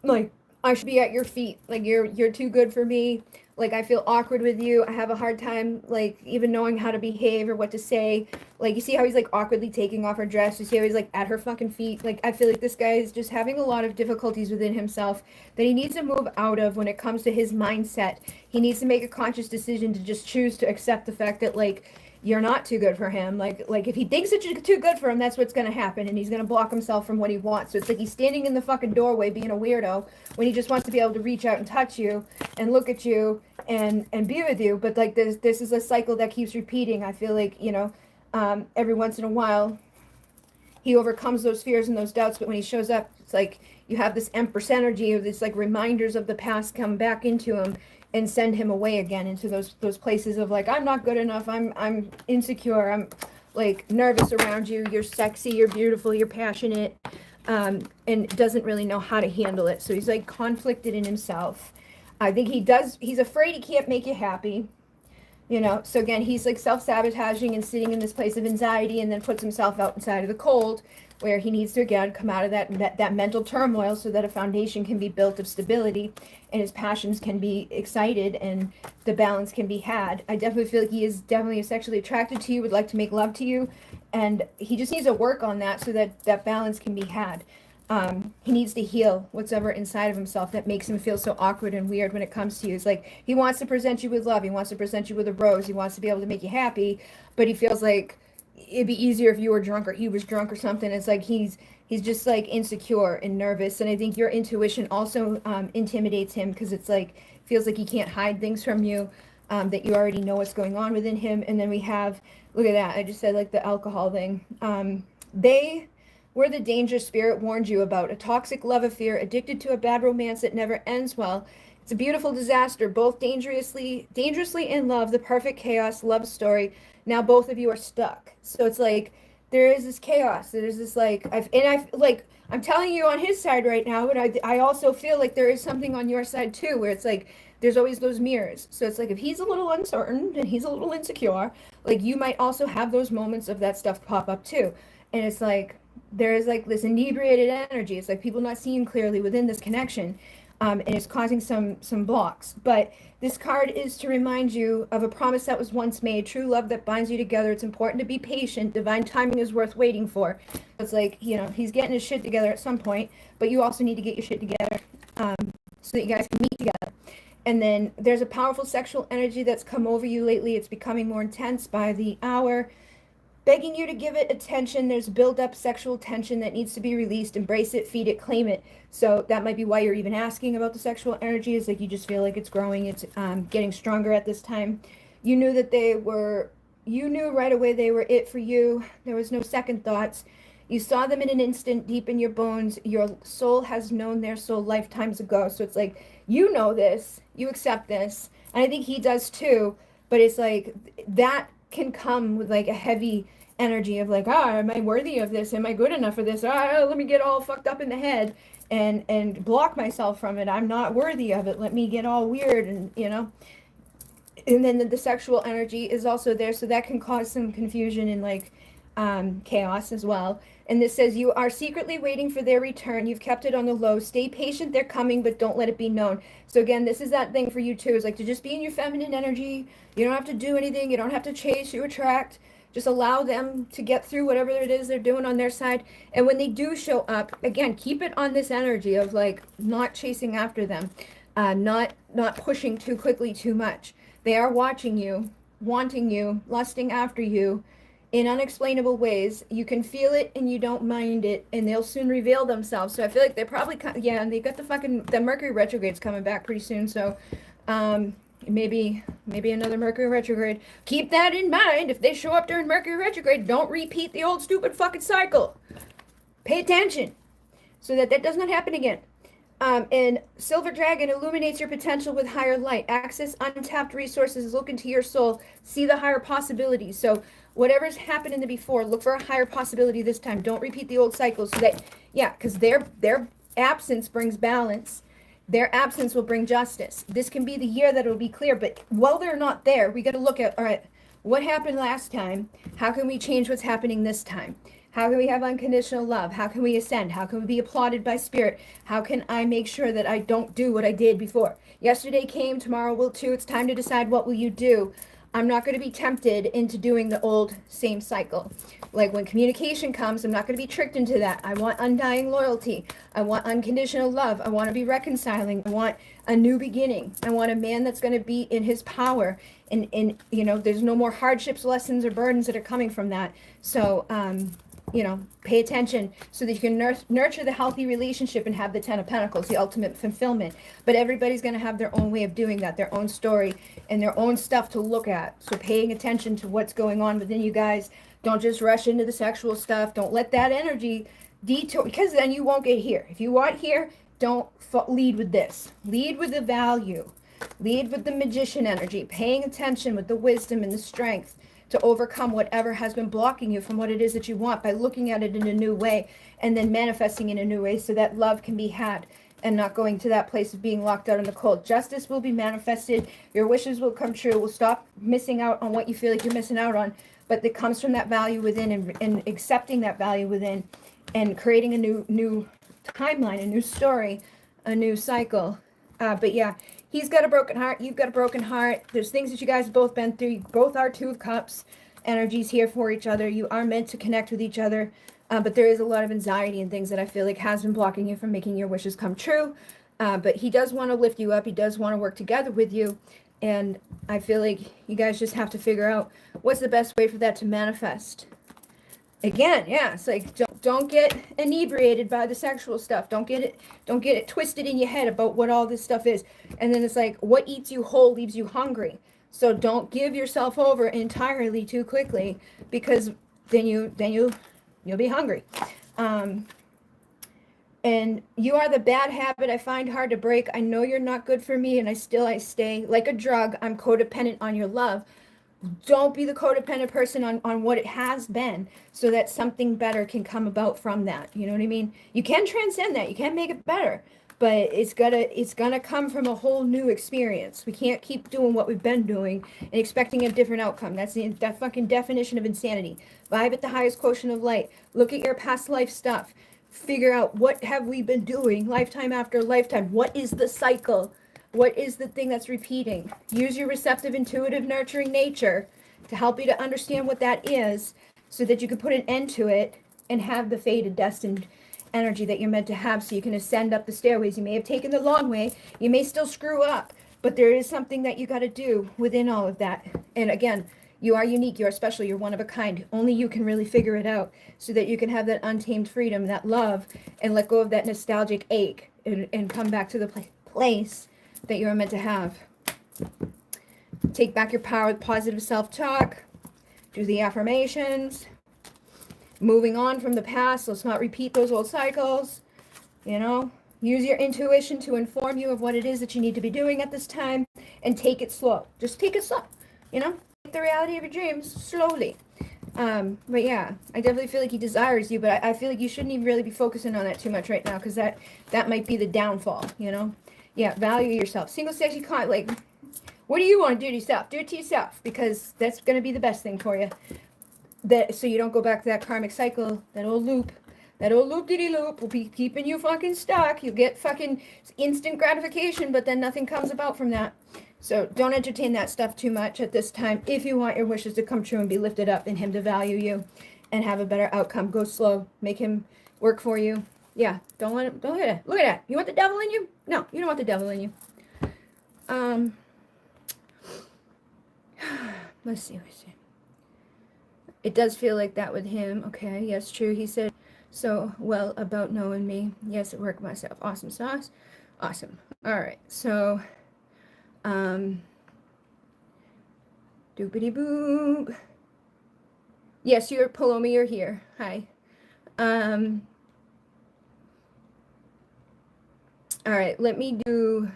Like, I should be at your feet. Like, you're too good for me. Like, I feel awkward with you. I have a hard time, like, even knowing how to behave or what to say. Like, you see how he's, like, awkwardly taking off her dress? You see how he's, like, at her fucking feet? Like, I feel like this guy is just having a lot of difficulties within himself that he needs to move out of when it comes to his mindset. He needs to make a conscious decision to just choose to accept the fact that, like, you're not too good for him. Like if he thinks that you're too good for him, that's what's going to happen, and he's going to block himself from what he wants. So it's like he's standing in the fucking doorway being a weirdo when he just wants to be able to reach out and touch you and look at you and be with you. But like this is a cycle that keeps repeating. I feel like, you know, every once in a while he overcomes those fears and those doubts, but when he shows up, it's like you have this Empress energy of this, like, reminders of the past come back into him and send him away again into those places of like, I'm not good enough, I'm insecure, I'm like nervous around you, you're sexy, you're beautiful, you're passionate, and doesn't really know how to handle it. So he's like conflicted in himself. I think he's afraid he can't make you happy, you know. So again, he's like self-sabotaging and sitting in this place of anxiety, and then puts himself out inside of the cold, where he needs to again come out of that mental turmoil so that a foundation can be built of stability and his passions can be excited and the balance can be had. I definitely feel like he is definitely sexually attracted to you, would like to make love to you, and he just needs to work on that so that that balance can be had. He needs to heal what's ever inside of himself that makes him feel so awkward and weird when it comes to you. It's like he wants to present you with love, he wants to present you with a rose, he wants to be able to make you happy, but he feels like it'd be easier if you were drunk or he was drunk or something. It's like he's just like insecure and nervous, and I think your intuition also intimidates him because it's like feels like he can't hide things from you, that you already know what's going on within him. And then we have, look at that, I just said like the alcohol thing. They were the danger spirit warned you about, a toxic love affair, addicted to a bad romance that never ends well. It's a beautiful disaster, both dangerously in love, the perfect chaos love story. Now both of you are stuck. So it's like there is this chaos. There's this like I'm telling you on his side right now, but I also feel like there is something on your side too, where it's like there's always those mirrors. So it's like if he's a little uncertain and he's a little insecure, like you might also have those moments of that stuff pop up too. And it's like there's like this inebriated energy. It's like people not seeing clearly within this connection, and it's causing some blocks. But this card is to remind you of a promise that was once made, true love that binds you together. It's important to be patient. Divine timing is worth waiting for. It's like, you know, he's getting his shit together at some point, but you also need to get your shit together, so that you guys can meet together. And then there's a powerful sexual energy that's come over you lately. It's becoming more intense by the hour, begging you to give it attention. There's build up sexual tension that needs to be released. Embrace it, feed it, claim it. So that might be why you're even asking about the sexual energy, is like you just feel like it's growing, it's getting stronger at this time. You knew that you knew right away they were it for you. There was no second thoughts. You saw them in an instant, deep in your bones. Your soul has known their soul lifetimes ago. So it's like, you know this, you accept this, and I think he does too. But it's like that can come with like a heavy energy of like, am I worthy of this? Am I good enough for this? Let me get all fucked up in the head and block myself from it. I'm not worthy of it. Let me get all weird, and you know. And then the sexual energy is also there, so that can cause some confusion and like chaos as well. And this says you are secretly waiting for their return. You've kept it on the low. Stay patient. They're coming, but don't let it be known. So again, this is that thing for you too. Is like to just be in your feminine energy. You don't have to do anything. You don't have to chase. You attract. Just allow them to get through whatever it is they're doing on their side. And when they do show up, again, keep it on this energy of like not chasing after them, not pushing too quickly, too much. They are watching you, wanting you, lusting after you in unexplainable ways. You can feel it and you don't mind it, and they'll soon reveal themselves. So I feel like they're probably, yeah, and they got the Mercury retrograde's coming back pretty soon. So maybe another Mercury retrograde. Keep that in mind. If they show up during Mercury retrograde, don't repeat the old stupid fucking cycle. Pay attention so that does not happen again. And Silver Dragon illuminates your potential with higher light. Access untapped resources. Look into your soul. See the higher possibilities. So whatever's happened in the before, look for a higher possibility this time. Don't repeat the old cycles. So that, yeah, because their absence brings balance. Their absence will bring justice. This can be the year that it'll be clear. But while they're not there, we got to look at, all right, what happened last time? How can we change what's happening this time? How can we have unconditional love? How can we ascend? How can we be applauded by spirit? How can I make sure that I don't do what I did before? Yesterday came, tomorrow will too. It's time to decide, what will you do? I'm not going to be tempted into doing the old same cycle. Like when communication comes, I'm not going to be tricked into that. I want undying loyalty. I want unconditional love. I want to be reconciling. I want a new beginning. I want a man that's going to be in his power. And you know, there's no more hardships, lessons, or burdens that are coming from that. So, you know, pay attention so that you can nurture the healthy relationship and have the 10 of Pentacles, the ultimate fulfillment. But everybody's going to have their own way of doing that, their own story and their own stuff to look at. So paying attention to what's going on within you guys. Don't just rush into the sexual stuff. Don't let that energy detour, because then you won't get here. If you want here, don't lead with this. Lead with the value. Lead with the magician energy, paying attention with the wisdom and the strength to overcome whatever has been blocking you from what it is that you want, by looking at it in a new way and then manifesting in a new way so that love can be had and not going to that place of being locked out in the cold. Justice will be manifested. Your wishes will come true. We'll stop missing out on what you feel like you're missing out on, but it comes from that value within, and accepting that value within and creating a new timeline, a new story, a new cycle. But yeah, he's got a broken heart. You've got a broken heart. There's things that you guys have both been through. You both are Two of Cups. Energies here for each other. You are meant to connect with each other. But there is a lot of anxiety and things that I feel like has been blocking you from making your wishes come true. But he does want to lift you up. He does want to work together with you. And I feel like you guys just have to figure out what's the best way for that to manifest. Again, yeah, it's like don't get inebriated by the sexual stuff. Don't get it twisted in your head about what all this stuff is. And then it's like what eats you whole leaves you hungry. So don't give yourself over entirely too quickly, because you'll be hungry. Um, and you are the bad habit I find hard to break. I know you're not good for me, and I stay like a drug. I'm codependent on your love. Don't be the codependent person on what it has been, so that something better can come about from that. You know what I mean? You can transcend that. You can make it better, but it's gonna come from a whole new experience. We can't keep doing what we've been doing and expecting a different outcome. That's that fucking definition of insanity. Vibe at the highest quotient of light. Look at your past life stuff. Figure out what have we been doing lifetime after lifetime. What is the cycle? What is the thing that's repeating? Use your receptive, intuitive, nurturing nature to help you to understand what that is, so that you can put an end to it and have the fated, destined energy that you're meant to have, so you can ascend up the stairways. You may have taken the long way. You may still screw up, but there is something that you got to do within all of that. And again, you are unique. You are special. You're one of a kind. Only you can really figure it out, so that you can have that untamed freedom, that love, and let go of that nostalgic ache, and come back to the place that you're meant to have. Take back your power with positive self-talk. Do the affirmations. Moving on from the past. Let's not repeat those old cycles. Use your intuition to inform you of what it is that you need to be doing at this time, and take it slow. Just take it slow. Take the reality of your dreams slowly. But yeah, I definitely feel like he desires you, but I feel like you shouldn't even really be focusing on that too much right now, because that might be the downfall. Yeah, value yourself. Single sexy like, what do you want to do to yourself? Do it to yourself, because that's going to be the best thing for you. So you don't go back to that karmic cycle, that old loop. That old loop-diddy-loop will be keeping you fucking stuck. You'll get fucking instant gratification, but then nothing comes about from that. So don't entertain that stuff too much at this time. If you want your wishes to come true and be lifted up, and him to value you and have a better outcome, go slow. Make him work for you. Yeah, don't hit it. Look at that. You want the devil in you? No, you don't want the devil in you. Let's see. It does feel like that with him. Okay, yes, true. He said so well about knowing me. Yes, it worked myself. Awesome sauce. Awesome. All right, so, doopity boop. Yes, you're Paloma, you're here. Hi. All right, let me do.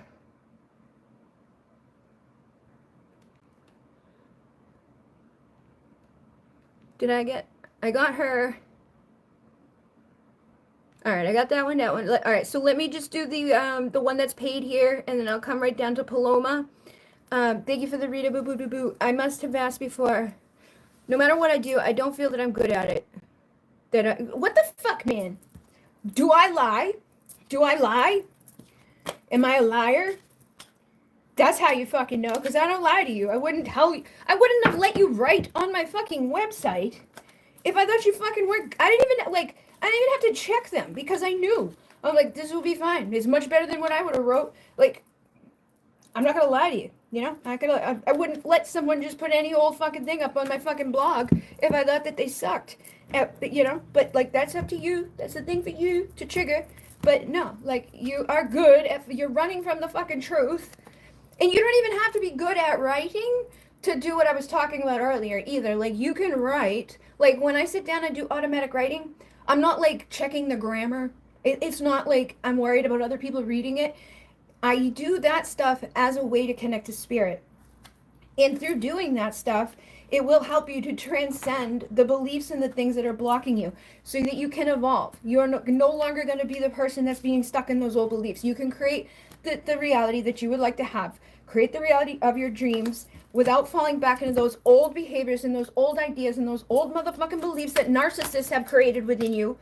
I got her. All right, I got that one. All right, so let me just do the one that's paid here, and then I'll come right down to Paloma. Thank you for the Rita, boo boo boo boo. I must have asked before. No matter what I do, I don't feel that I'm good at it. What the fuck, man? Do I lie? Am I a liar? That's how you fucking know, because I don't lie to you. I wouldn't tell you. I wouldn't have let you write on my fucking website if I thought you fucking were. I didn't even have to check them, because I knew. I'm like, this will be fine. It's much better than what I would have wrote. Like, I'm not gonna lie to you. I wouldn't let someone just put any old fucking thing up on my fucking blog if I thought that they sucked. But like, that's up to you. That's the thing for you to trigger. But no, like, you are good if you're running from the fucking truth. And you don't even have to be good at writing to do what I was talking about earlier either. Like, you can write. Like, when I sit down and do automatic writing, I'm not like checking the grammar. It's not like I'm worried about other people reading it. I do that stuff as a way to connect to spirit. And through doing that stuff, it will help you to transcend the beliefs and the things that are blocking you, so that you can evolve. You're no longer going to be the person that's being stuck in those old beliefs. You can create the reality that you would like to have. Create the reality of your dreams without falling back into those old behaviors and those old ideas and those old motherfucking beliefs that narcissists have created within you.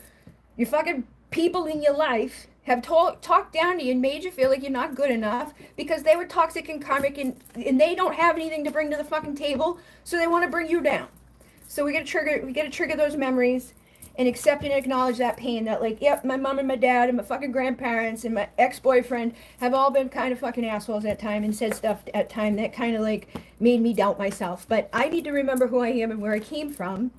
You fucking people in your life have talked down to you and made you feel like you're not good enough because they were toxic and karmic, and they don't have anything to bring to the fucking table, so they want to bring you down. So we gotta trigger those memories and accept and acknowledge that pain, that like, yep, my mom and my dad and my fucking grandparents and my ex-boyfriend have all been kind of fucking assholes at time and said stuff at time that kind of like made me doubt myself. But I need to remember who I am and where I came from,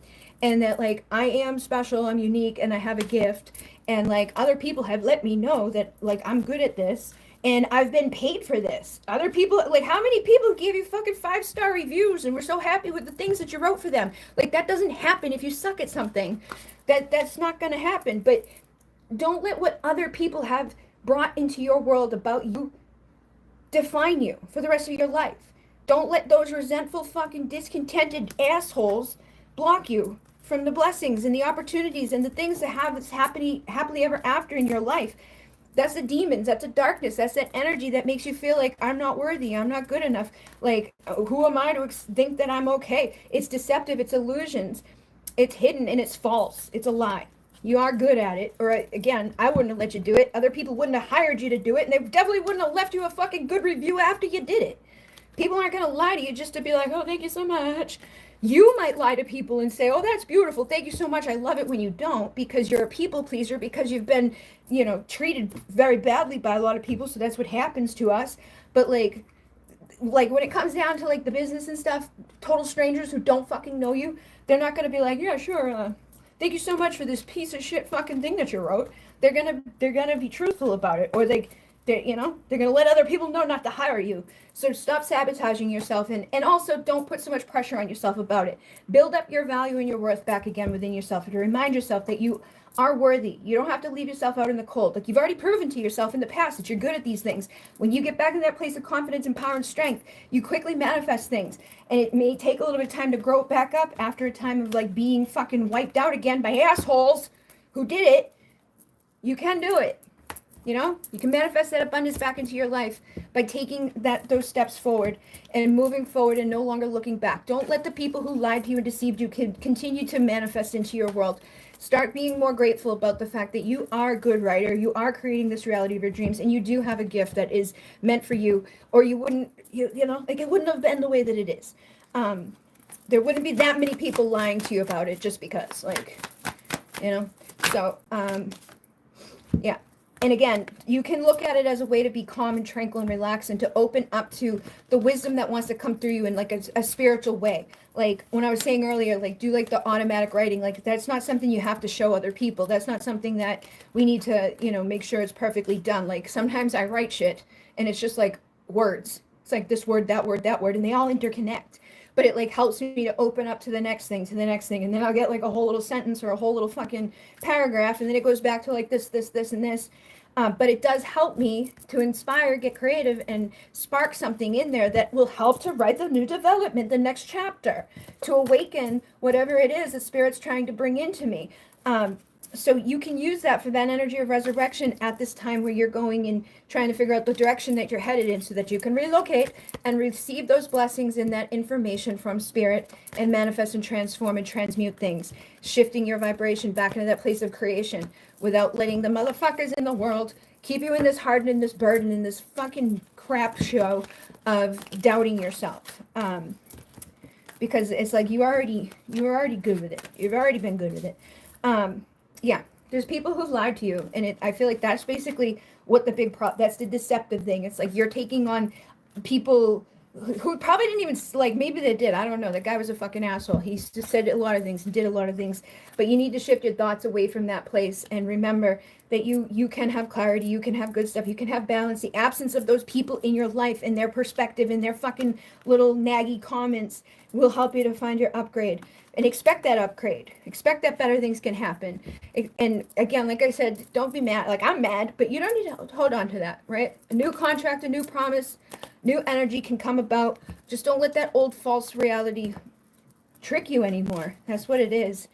and that like I am special, I'm unique, and I have a gift, and like other people have let me know that like I'm good at this, and I've been paid for this. Other people, like how many people gave you fucking 5-star reviews and were so happy with the things that you wrote for them? Like that doesn't happen if you suck at something. That's not going to happen. But don't let what other people have brought into your world about you define you for the rest of your life. Don't let those resentful, fucking discontented assholes block you from the blessings and the opportunities and the things that have this happily ever after in your life. That's the demons. That's the darkness. That's that energy that makes you feel like I'm not worthy. I'm not good enough. Like, who am I to think that I'm okay? It's deceptive. It's illusions. It's hidden and it's false. It's a lie. You are good at it. Or again, I wouldn't have let you do it. Other people wouldn't have hired you to do it. And they definitely wouldn't have left you a fucking good review after you did it. People aren't going to lie to you just to be like, oh, thank you so much. You might lie to people and say, oh, that's beautiful. Thank you so much. I love it when you don't, because you're a people pleaser, because you've been, treated very badly by a lot of people. So that's what happens to us. But like when it comes down to like the business and stuff, total strangers who don't fucking know you, they're not going to be like, yeah, sure. Thank you so much for this piece of shit fucking thing that you wrote. They're gonna be truthful about it, or they're gonna let other people know not to hire you. So stop sabotaging yourself, and also don't put so much pressure on yourself about it. Build up your value and your worth back again within yourself, and to remind yourself that you are worthy. You don't have to leave yourself out in the cold. Like, you've already proven to yourself in the past that you're good at these things. When you get back in that place of confidence and power and strength, you quickly manifest things. And it may take a little bit of time to grow it back up after a time of like being fucking wiped out again by assholes who did it. You can do it. You can manifest that abundance back into your life by taking those steps forward and moving forward and no longer looking back. Don't let the people who lied to you and deceived you continue to manifest into your world. Start being more grateful about the fact that you are a good writer. You are creating this reality of your dreams, and you do have a gift that is meant for you, or you wouldn't, it wouldn't have been the way that it is. There wouldn't be that many people lying to you about it just because, so, yeah. And again, you can look at it as a way to be calm and tranquil and relaxed, and to open up to the wisdom that wants to come through you in like a spiritual way. Like when I was saying earlier, like do like the automatic writing. Like that's not something you have to show other people. That's not something that we need to, make sure it's perfectly done. Like sometimes I write shit and it's just like words. It's like this word, that word, that word, and they all interconnect. But it like helps me to open up to the next thing, to the next thing. And then I'll get like a whole little sentence or a whole little fucking paragraph. And then it goes back to like this, and this. But it does help me to inspire, get creative, and spark something in there that will help to write the new development, the next chapter, to awaken whatever it is that Spirit's trying to bring into me. So you can use that for that energy of resurrection at this time where you're going and trying to figure out the direction that you're headed in, so that you can relocate and receive those blessings and that information from Spirit and manifest and transform and transmute things, shifting your vibration back into that place of creation without letting the motherfuckers in the world keep you in this harden and this burden and this fucking crap show of doubting yourself. Because it's like you were already good with it. You've already been good with it. Yeah, there's people who've lied to you, and I feel like that's basically what that's the deceptive thing. It's like you're taking on people who probably didn't even, like, maybe they did. I don't know. That guy was a fucking asshole. He just said a lot of things and did a lot of things. But you need to shift your thoughts away from that place and remember that you can have clarity. You can have good stuff. You can have balance. The absence of those people in your life and their perspective and their fucking little naggy comments will help you to find your upgrade. And expect that upgrade. Expect that better things can happen. And again, like I said, don't be mad. Like, I'm mad, but you don't need to hold on to that, right? A new contract, a new promise, new energy can come about. Just don't let that old false reality trick you anymore. That's what it is.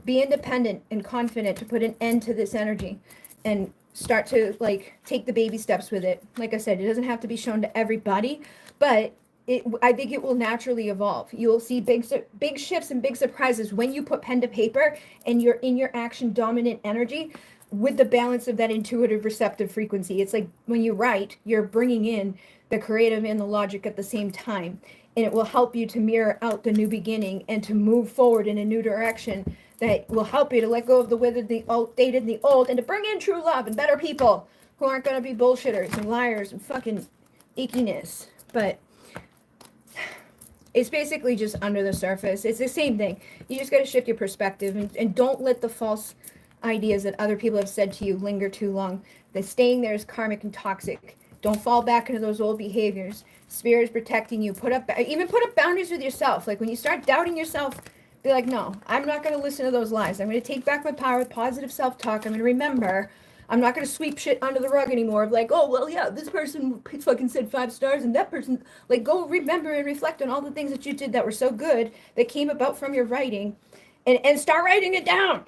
Be independent and confident to put an end to this energy and start to, like, take the baby steps with it. Like I said, it doesn't have to be shown to everybody, but I think it will naturally evolve. You will see big shifts and big surprises when you put pen to paper and you're in your action dominant energy with the balance of that intuitive receptive frequency. It's like when you write, you're bringing in the creative and the logic at the same time, and it will help you to mirror out the new beginning and to move forward in a new direction that will help you to let go of the withered, the outdated, the old, and to bring in true love and better people who aren't going to be bullshitters and liars and fucking ickiness. But It's basically just under the surface. It's the same thing. You just got to shift your perspective and don't let the false ideas that other people have said to you linger too long. The staying there is karmic and toxic. Don't fall back into those old behaviors. Spirit is protecting you. Put up boundaries with yourself. Like when you start doubting yourself, be like, no, I'm not going to listen to those lies. I'm going to take back my power with positive self-talk. I'm going to remember. I'm not going to sweep shit under the rug anymore of like, oh, well, yeah, this person fucking said 5 stars and that person, like, go remember and reflect on all the things that you did that were so good that came about from your writing and start writing it down.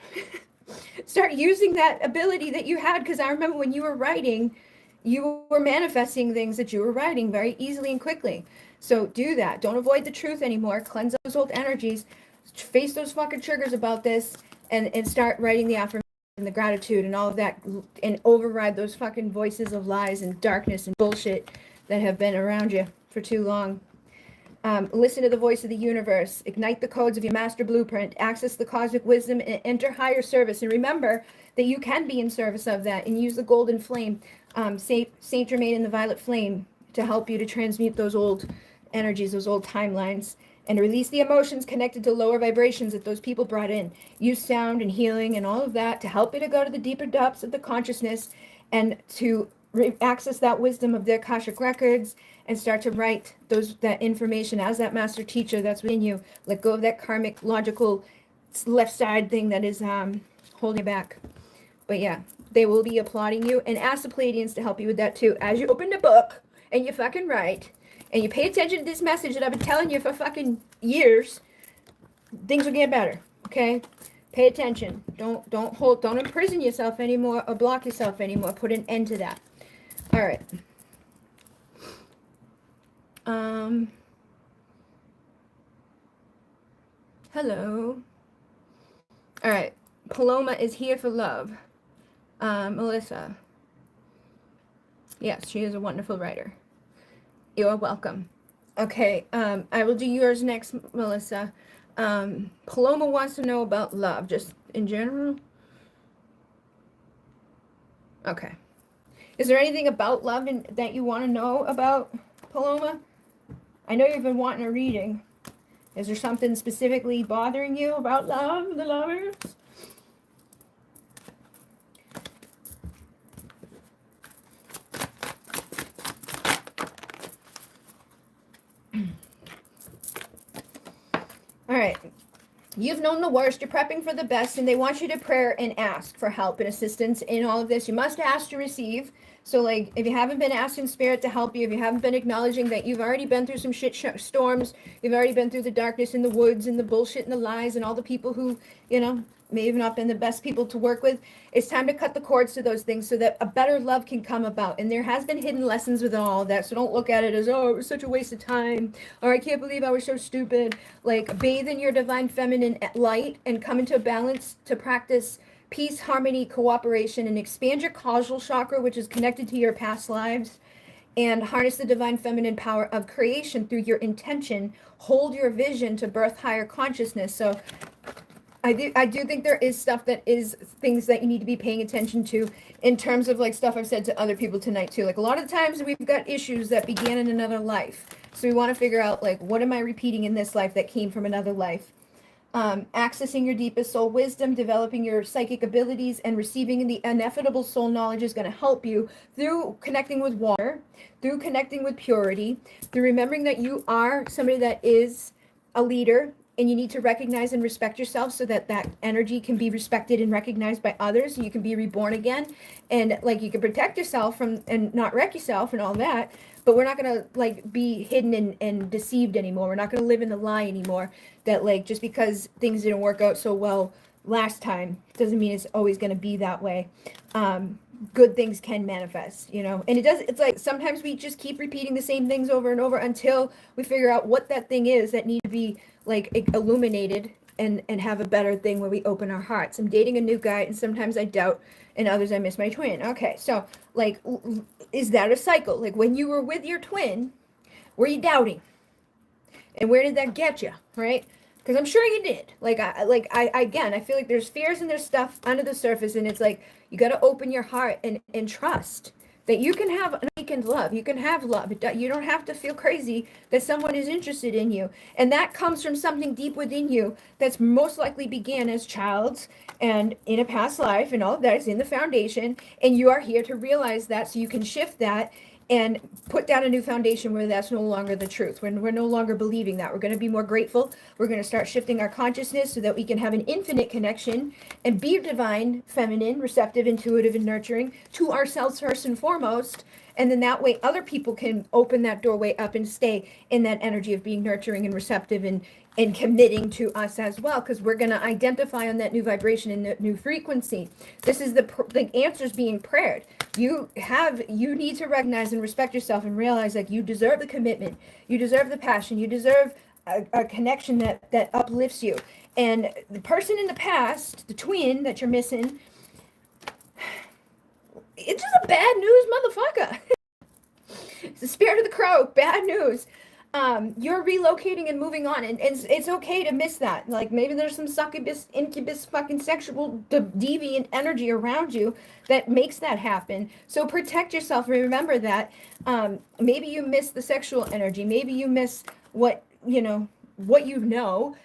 Start using that ability that you had, because I remember when you were writing, you were manifesting things that you were writing very easily and quickly. So do that. Don't avoid the truth anymore. Cleanse those old energies. Face those fucking triggers about this and start writing the affirmation and the gratitude and all of that and override those fucking voices of lies and darkness and bullshit that have been around you for too long. Listen to the voice of the universe. Ignite the codes of your master blueprint. Access the cosmic wisdom and enter higher service. And remember that you can be in service of that and use the golden flame, Saint Germain and the violet flame, to help you to transmute those old energies, those old timelines, and release the emotions connected to lower vibrations that those people brought in. Use sound and healing and all of that to help you to go to the deeper depths of the consciousness and to access that wisdom of the Akashic records and start to write that information as that master teacher that's within you. Let go of that karmic, logical, left side thing that is holding you back. But yeah, they will be applauding you, and ask the Pleiadians to help you with that too. As you open the book and you fucking write, and you pay attention to this message that I've been telling you for fucking years, things will get better, okay? Pay attention. Don't imprison yourself anymore or block yourself anymore. Put an end to that. All right. Hello. All right. Paloma is here for love. Melissa. Yes, she is a wonderful writer. You're welcome. Okay, I will do yours next, Melissa. Paloma wants to know about love, just in general. Okay. Is there anything about love that you want to know about, Paloma? I know you've been wanting a reading. Is there something specifically bothering you about love, the lovers? All right. You've known the worst, you're prepping for the best, and they want you to pray and ask for help and assistance in all of this. You must ask to receive. So, like, if you haven't been asking Spirit to help you, if you haven't been acknowledging that you've already been through some storms, you've already been through the darkness in the woods and the bullshit and the lies and all the people who, may have not been the best people to work with, it's time to cut the cords to those things so that a better love can come about. And there has been hidden lessons within all of that. So don't look at it as, oh, it was such a waste of time, or I can't believe I was so stupid. Like, bathe in your divine feminine light and come into balance to practice peace, harmony, cooperation, and expand your causal chakra, which is connected to your past lives, and harness the divine feminine power of creation through your intention. Hold your vision to birth higher consciousness. So I do think there is stuff that is things that you need to be paying attention to in terms of like stuff I've said to other people tonight too. Like a lot of times we've got issues that began in another life. So we want to figure out like, what am I repeating in this life that came from another life? Accessing your deepest soul wisdom, developing your psychic abilities, and receiving the ineffable soul knowledge is going to help you through connecting with water, through connecting with purity, through remembering that you are somebody that is a leader, and you need to recognize and respect yourself so that that energy can be respected and recognized by others. You can be reborn again, and like you can protect yourself from and not wreck yourself and all that. But we're not going to like be hidden and deceived anymore. We're not going to live in the lie anymore that like just because things didn't work out so well last time doesn't mean it's always going to be that way. Good things can manifest, and it's like sometimes we just keep repeating the same things over and over until we figure out what that thing is that need to be like illuminated and have a better thing where we open our hearts. I'm dating a new guy and sometimes I doubt, and others I miss my twin. Okay, so like, is that a cycle? Like when you were with your twin, were you doubting? And where did that get you, right? Because I'm sure you did. I feel like there's fears and there's stuff under the surface, and it's like you got to open your heart and trust that you can have an awakened love. You can have love. You don't have to feel crazy that someone is interested in you. And that comes from something deep within you that's most likely began as child's and in a past life, and all of that is in the foundation. And you are here to realize that so you can shift that and put down a new foundation where that's no longer the truth. When we're no longer believing that, we're going to be more grateful. We're going to start shifting our consciousness so that we can have an infinite connection and be divine, feminine, receptive, intuitive, and nurturing to ourselves first and foremost. And then that way other people can open that doorway up and stay in that energy of being nurturing and receptive and committing to us as well, because we're going to identify on that new vibration and that new frequency. This is the answers being prayed. You need to recognize and respect yourself and realize that you deserve the commitment, you deserve the passion, you deserve a connection that uplifts you. And the person in the past, the twin that you're missing, it's just a bad news motherfucker. It's the spirit of the crow, bad news. You're relocating and moving on, and it's okay to miss that. Like, maybe there's some succubus, incubus, fucking sexual deviant energy around you that makes that happen. So protect yourself. Remember that. Maybe you miss the sexual energy. Maybe you miss what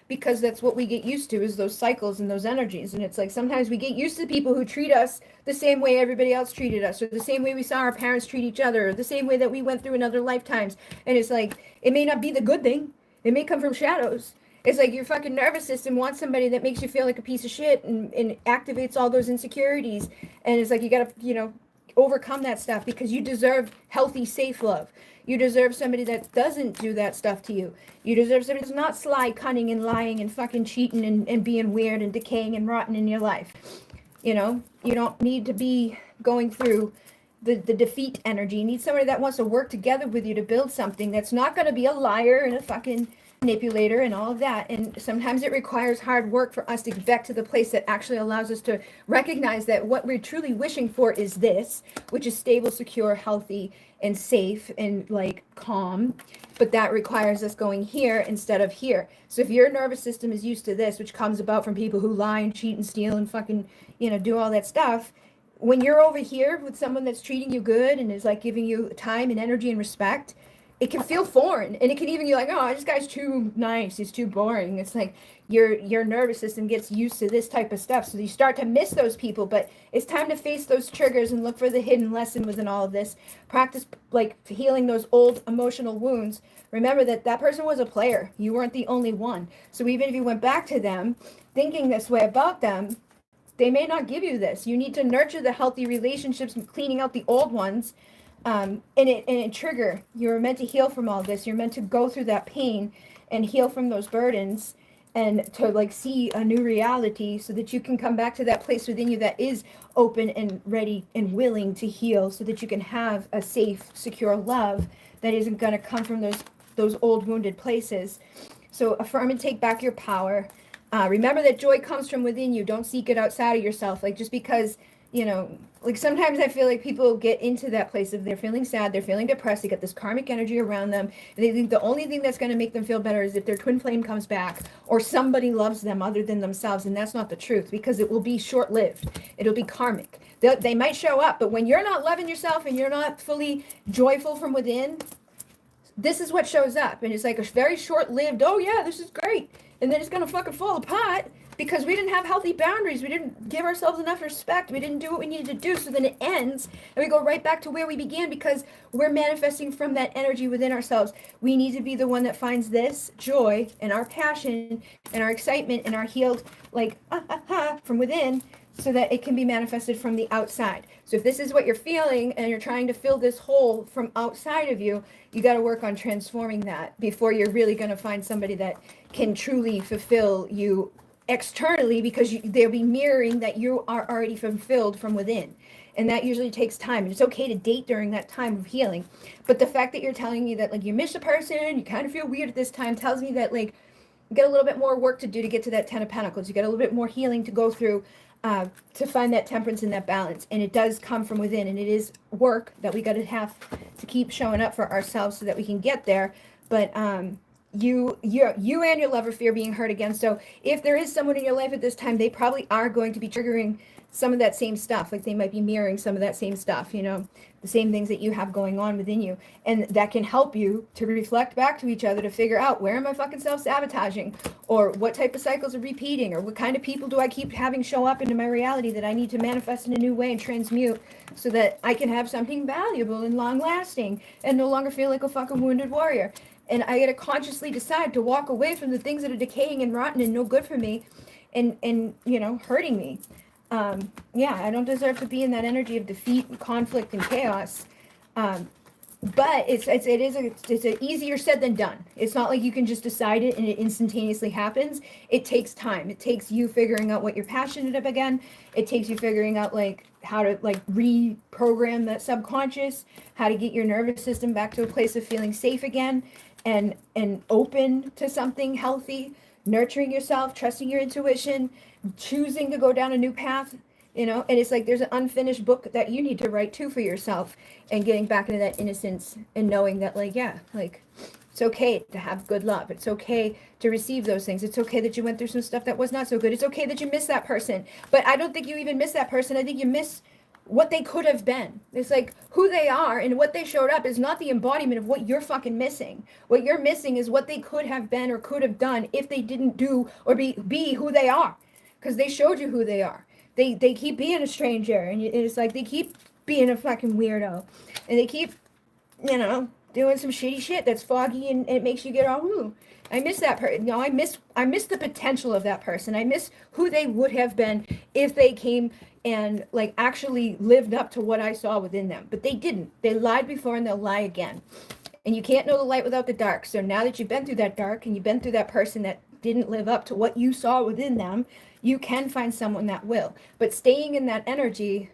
because that's what we get used to, is those cycles and those energies. And it's like sometimes we get used to people who treat us the same way everybody else treated us, or the same way we saw our parents treat each other, or the same way that we went through in other lifetimes. And it's like, it may not be the good thing. It may come from shadows. It's like your fucking nervous system wants somebody that makes you feel like a piece of shit and activates all those insecurities. And it's like, you gotta, overcome that stuff, because you deserve healthy, safe love. You deserve somebody that doesn't do that stuff to you. You deserve somebody that's not sly, cunning, and lying, and fucking cheating, and being weird, and decaying, and rotten in your life. You don't need to be going through the defeat energy. You need somebody that wants to work together with you to build something that's not going to be a liar and a fucking manipulator and all of that. And sometimes it requires hard work for us to get back to the place that actually allows us to recognize that what we're truly wishing for is this, which is stable, secure, healthy, and safe, and like calm. But that requires us going here instead of here. So if your nervous system is used to this, which comes about from people who lie and cheat and steal and fucking, do all that stuff, when you're over here with someone that's treating you good and is like giving you time and energy and respect, it can feel foreign, and it can even be like, oh, this guy's too nice, he's too boring. It's like your nervous system gets used to this type of stuff, so you start to miss those people. But it's time to face those triggers and look for the hidden lesson within all of this. Practice like healing those old emotional wounds. Remember that person was a player. You weren't the only one. So even if you went back to them thinking this way about them, they may not give you this. You need to nurture the healthy relationships and cleaning out the old ones. And it trigger. You're meant to heal from all this. You're meant to go through that pain and heal from those burdens, and to like see a new reality, so that you can come back to that place within you that is open and ready and willing to heal, so that you can have a safe, secure love that isn't going to come from those old wounded places. So affirm and take back your power. Remember that joy comes from within you. Don't seek it outside of yourself. Like, just because, like sometimes I feel like people get into that place of they're feeling sad, they're feeling depressed, they got this karmic energy around them, and they think the only thing that's going to make them feel better is if their twin flame comes back or somebody loves them other than themselves. And that's not the truth, because it will be short-lived. It'll be karmic. They might show up, but when you're not loving yourself and you're not fully joyful from within, this is what shows up. And it's like a very short-lived, oh yeah, this is great, and then it's going to fucking fall apart, because we didn't have healthy boundaries. We didn't give ourselves enough respect. We didn't do what we needed to do. So then it ends, and we go right back to where we began, because we're manifesting from that energy within ourselves. We need to be the one that finds this joy and our passion and our excitement and our healed, like, from within, so that it can be manifested from the outside. So if this is what you're feeling and you're trying to fill this hole from outside of you, you got to work on transforming that before you're really going to find somebody that can truly fulfill you externally, because they'll be mirroring that you are already fulfilled from within. And that usually takes time. And it's okay to date during that time of healing. But the fact that you're telling me that like you miss a person, you kind of feel weird at this time, tells me that like you get a little bit more work to do to get to that 10 of Pentacles. You get a little bit more healing to go through to find that temperance and that balance. And it does come from within, and it is work that we got to have to keep showing up for ourselves so that we can get there. But you and your lover fear being hurt again. So if there is someone in your life at this time, they probably are going to be triggering some of that same stuff. Like they might be mirroring some of that same stuff, the same things that you have going on within you. And that can help you to reflect back to each other to figure out, where am I fucking self-sabotaging, or what type of cycles are repeating, or what kind of people do I keep having show up into my reality that I need to manifest in a new way and transmute, so that I can have something valuable and long lasting and no longer feel like a fucking wounded warrior. And I gotta consciously decide to walk away from the things that are decaying and rotten and no good for me, and hurting me. Yeah, I don't deserve to be in that energy of defeat and conflict and chaos. But it's a easier said than done. It's not like you can just decide it and it instantaneously happens. It takes time. It takes you figuring out what you're passionate of again. It takes you figuring out like how to like reprogram that subconscious, how to get your nervous system back to a place of feeling safe again, and open to something healthy, nurturing yourself, trusting your intuition, choosing to go down a new path. And it's like there's an unfinished book that you need to write too for yourself, and getting back into that innocence and knowing that it's okay to have good love. It's okay to receive those things. It's okay that you went through some stuff that was not so good. It's okay that you miss that person. But I don't think you even miss that person. I think you miss what they could have been. It's like who they are and what they showed up is not the embodiment of what you're fucking missing. What you're missing is what they could have been or could have done if they didn't do or be who they are. Because they showed you who they are. They keep being a stranger, and it's like they keep being a fucking weirdo, and they keep, doing some shitty shit that's foggy, and it makes you get all, ooh, I miss that person. I miss the potential of that person. I miss who they would have been if they came and like actually lived up to what I saw within them. But they didn't. They lied before, and they'll lie again. And you can't know the light without the dark. So now that you've been through that dark, and you've been through that person that didn't live up to what you saw within them, you can find someone that will. But staying in that energy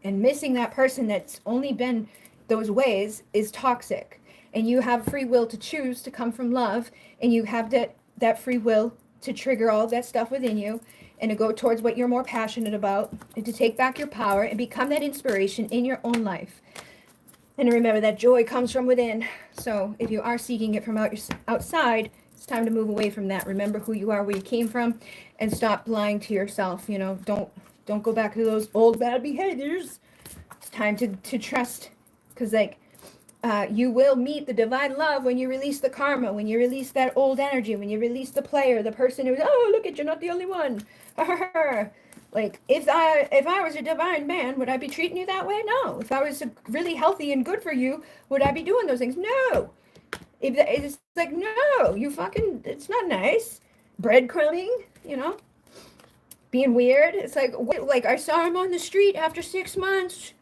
and missing that person that's only been those ways is toxic. And you have free will to choose to come from love, and you have that free will to trigger all of that stuff within you, and to go towards what you're more passionate about, and to take back your power and become that inspiration in your own life. And remember that joy comes from within. So if you are seeking it from outside, it's time to move away from that. Remember who you are, where you came from, and stop lying to yourself. Don't go back to those old bad behaviors. It's time to trust, because you will meet the divine love when you release the karma, when you release that old energy, when you release the player, the person who's, oh, look at you, not the only one. Like, if I was a divine man, would I be treating you that way? No. If I was really healthy and good for you, would I be doing those things? No. It's like, no, it's not nice. Breadcrumbing, being weird. It's like I saw him on the street after 6 months.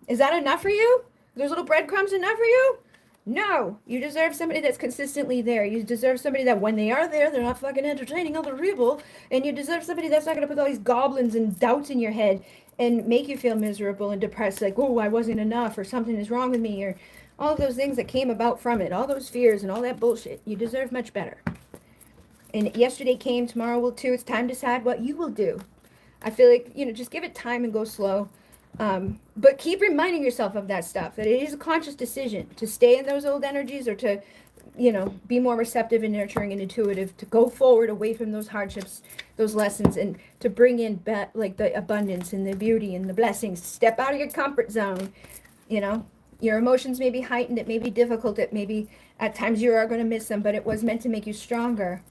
Is that enough for you? Those little breadcrumbs enough for you? No, you deserve somebody that's consistently there. You deserve somebody that when they are there, they're not fucking entertaining other people. And you deserve somebody that's not going to put all these goblins and doubts in your head and make you feel miserable and depressed, like, oh, I wasn't enough, or something is wrong with me, or all of those things that came about from it, all those fears and all that bullshit. You deserve much better. And yesterday came, tomorrow will too. It's time to decide what you will do. I feel like, just give it time and go slow. But keep reminding yourself of that stuff, that it is a conscious decision to stay in those old energies, or to, be more receptive and nurturing and intuitive, to go forward away from those hardships, those lessons, and to bring in the abundance and the beauty and the blessings. Step out of your comfort zone. Your emotions may be heightened. It may be difficult. It may be at times you are going to miss them, but it was meant to make you stronger.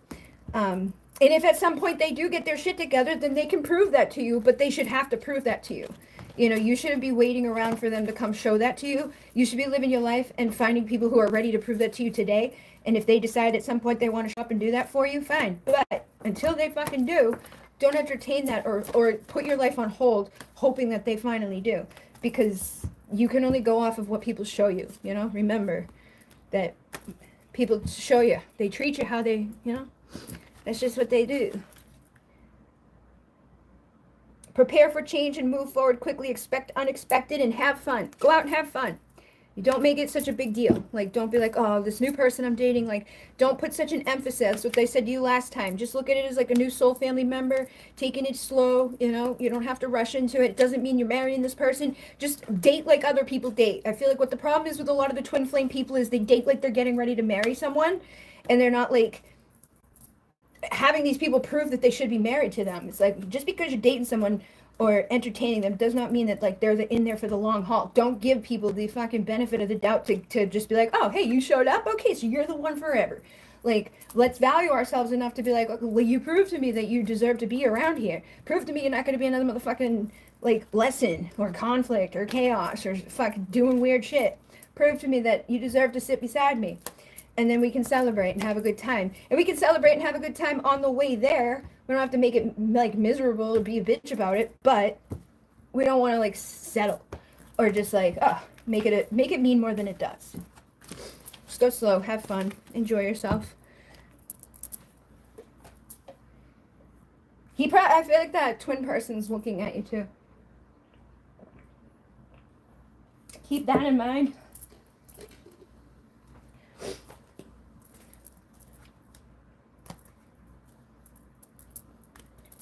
And if at some point they do get their shit together, then they can prove that to you, but they should have to prove that to you. You shouldn't be waiting around for them to come show that to you. You should be living your life and finding people who are ready to prove that to you today. And if they decide at some point they want to show up and do that for you, fine. But until they fucking do, don't entertain that, or put your life on hold hoping that they finally do. Because you can only go off of what people show you, Remember that people show you. They treat you how they, that's just what they do. Prepare for change and move forward quickly. Expect unexpected and have fun. Go out and have fun. You don't make it such a big deal. Like, don't be like, oh, this new person I'm dating. Like, don't put such an emphasis. That's what they said to you last time. Just look at it as like a new soul family member, taking it slow. You don't have to rush into it. It doesn't mean you're marrying this person. Just date like other people date. I feel like what the problem is with a lot of the twin flame people is they date like they're getting ready to marry someone. and they're not like having these people prove that they should be married to them. It's like, just because you're dating someone or entertaining them does not mean that like they're in there for the long haul. Don't give people the fucking benefit of the doubt to just be like, oh, hey, you showed up, okay, so you're the one forever. Like, let's value ourselves enough to be like, okay, well, you prove to me that you deserve to be around here. Prove to me you're not going to be another motherfucking like lesson or conflict or chaos or fucking doing weird shit. Prove to me that you deserve to sit beside me, and then we can celebrate and have a good time. And we can celebrate and have a good time on the way there. We don't have to make it like miserable or be a bitch about it, but we don't want to like settle or just like, oh, make it mean more than it does. Just go slow, have fun, enjoy yourself. I feel like that twin person's looking at you too. Keep that in mind.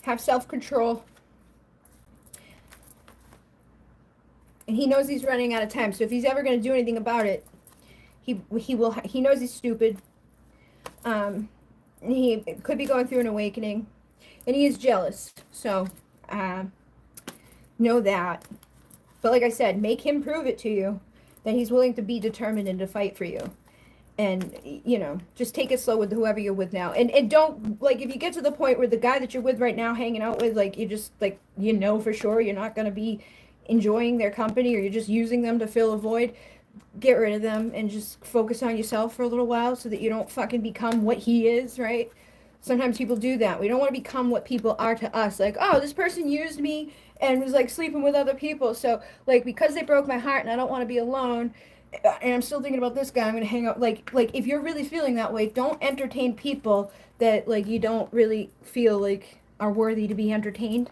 Have self-control. And he knows he's running out of time. So if he's ever going to do anything about it, he knows he's stupid. He could be going through an awakening. And he is jealous. So know that. But like I said, make him prove it to you that he's willing to be determined and to fight for you. And, you know, just take it slow with whoever you're with now. And don't, like, if you get to the point where the guy that you're with right now, hanging out with, like, you just, like, you know for sure you're not going to be enjoying their company, or you're just using them to fill a void, get rid of them and just focus on yourself for a little while so that you don't fucking become what he is, right? Sometimes people do that. We don't want to become what people are to us. Like, oh, this person used me and was, like, sleeping with other people. So, like, because they broke my heart and I don't want to be alone, and I'm still thinking about this guy, I'm going to hang out. Like, if you're really feeling that way, don't entertain people that, like, you don't really feel, like, are worthy to be entertained.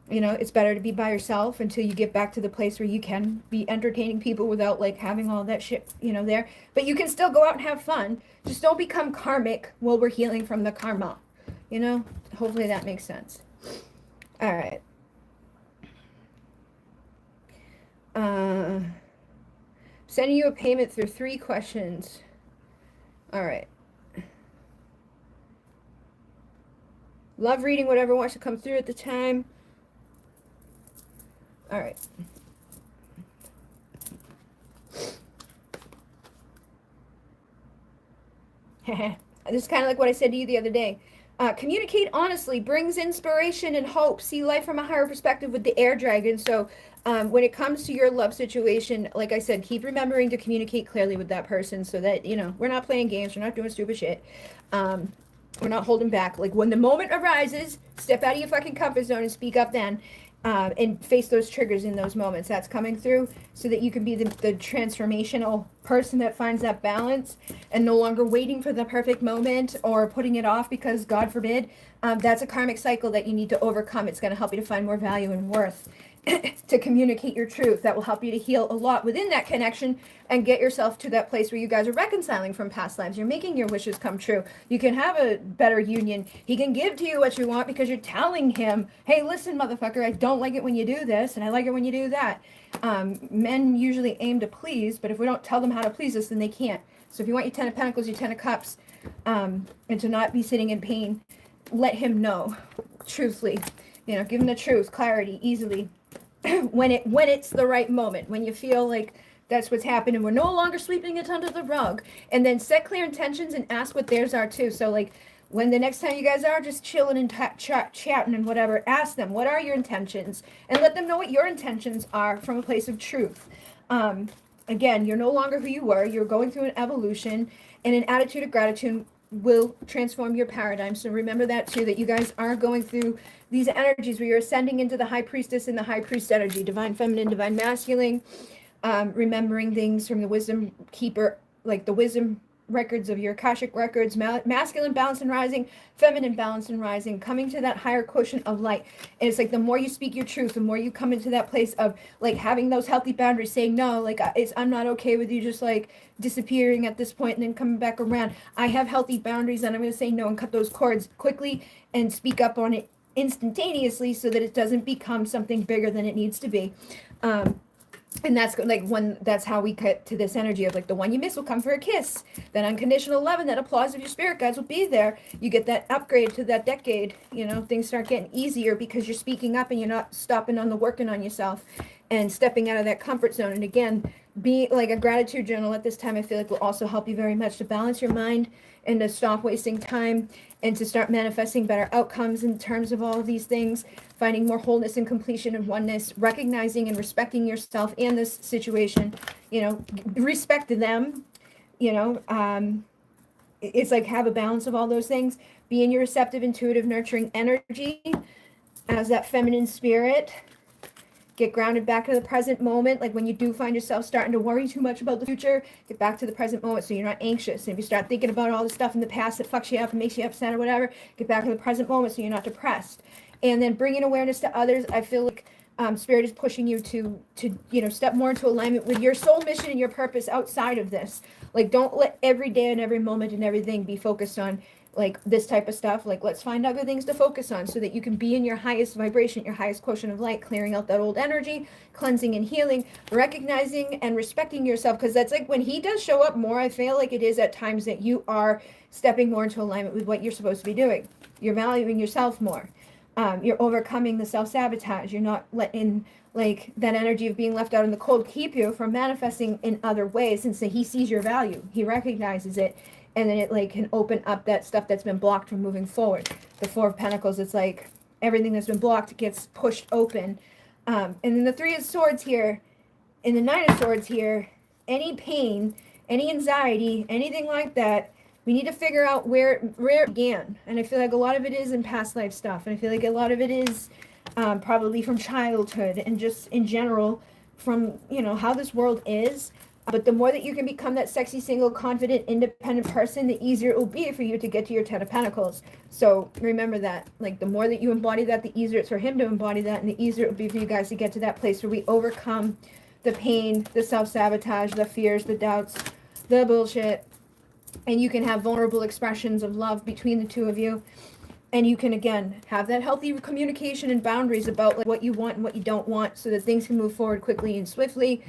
You know, it's better to be by yourself until you get back to the place where you can be entertaining people without, like, having all that shit, you know, there. But you can still go out and have fun. Just don't become karmic while we're healing from the karma. You know? Hopefully that makes sense. All right. Sending you a payment through 3 questions. All right. Love reading whatever wants to come through at the time. All right. This is kind of like what I said to you the other day. Communicate honestly, brings inspiration and hope. See life from a higher perspective with the air dragon. So when it comes to your love situation, like I said, keep remembering to communicate clearly with that person so that, you know, we're not playing games. We're not doing stupid shit. We're not holding back. Like, when the moment arises, step out of your fucking comfort zone and speak up then. And face those triggers in those moments. That's coming through so that you can be the transformational person that finds that balance and no longer waiting for the perfect moment or putting it off because, God forbid, that's a karmic cycle that you need to overcome. It's going to help you to find more value and worth to communicate your truth. That will help you to heal a lot within that connection and get yourself to that place where you guys are reconciling from past lives. You're making your wishes come true. You can have a better union. He can give to you what you want because you're telling him, hey, listen, motherfucker, I don't like it when you do this and I like it when you do that. Men usually aim to please, but if we don't tell them how to please us, then they can't. So if you want your 10 of Pentacles, your 10 of Cups, and to not be sitting in pain, let him know truthfully. You know, give him the truth, clarity, easily. when it's the right moment, when you feel like that's what's happened and we're no longer sweeping it under the rug. And then set clear intentions and ask what theirs are too. So, like, when the next time you guys are just chilling and chatting and whatever, ask them, what are your intentions? And let them know what your intentions are from a place of truth. Again, you're no longer who you were. You're going through an evolution, and an attitude of gratitude will transform your paradigm. So remember that too, that you guys are going through these energies where you're ascending into the high priestess and the high priest energy, divine feminine, divine masculine, remembering things from the wisdom keeper, like the wisdom records of your Akashic records, masculine balance and rising, feminine balance and rising, coming to that higher quotient of light. And it's like the more you speak your truth, the more you come into that place of like having those healthy boundaries, saying no, like I'm not okay with you just like disappearing at this point and then coming back around. I have healthy boundaries and I'm going to say no and cut those cords quickly and speak up on it instantaneously so that it doesn't become something bigger than it needs to be. And that's like that's how we get to this energy of like the one you miss will come for a kiss. That unconditional love and that applause of your spirit guides will be there. You get that upgrade to that decade. You know, things start getting easier because you're speaking up and you're not stopping on the working on yourself and stepping out of that comfort zone. And again, be like a gratitude journal at this time, I feel like will also help you very much to balance your mind and to stop wasting time and to start manifesting better outcomes in terms of all of these things, finding more wholeness and completion and oneness, recognizing and respecting yourself and this situation, you know, respect them, you know, it's like have a balance of all those things, be in your receptive, intuitive, nurturing energy as that feminine spirit. Get grounded back to the present moment. Like when you do find yourself starting to worry too much about the future, get back to the present moment so you're not anxious. And if you start thinking about all the stuff in the past that fucks you up and makes you upset or whatever, get back to the present moment so you're not depressed. And then bringing awareness to others. I feel like Spirit is pushing you to you know, step more into alignment with your soul mission and your purpose outside of this. Like don't let every day and every moment and everything be focused on like this type of stuff. Like let's find other things to focus on so that you can be in your highest vibration, your highest quotient of light, clearing out that old energy, cleansing and healing, recognizing and respecting yourself. Because that's like when he does show up more, I feel like it is at times that you are stepping more into alignment with what you're supposed to be doing. You're valuing yourself more. You're overcoming the self-sabotage. You're not letting like that energy of being left out in the cold keep you from manifesting in other ways. And so he sees your value, he recognizes it, and then it like can open up that stuff that's been blocked from moving forward. The Four of Pentacles, it's like everything that's been blocked gets pushed open. And then the Three of Swords here and the Nine of Swords here, any pain, any anxiety, anything like that, we need to figure out where it began. And I feel like a lot of it is in past life stuff. And I feel like a lot of it is probably from childhood and just in general from, you know, how this world is. But the more that you can become that sexy, single, confident, independent person, the easier it will be for you to get to your Ten of Pentacles. So remember that. Like, the more that you embody that, the easier it's for him to embody that, and the easier it will be for you guys to get to that place where we overcome the pain, the self-sabotage, the fears, the doubts, the bullshit, and you can have vulnerable expressions of love between the two of you. And you can, again, have that healthy communication and boundaries about like what you want and what you don't want so that things can move forward quickly and swiftly.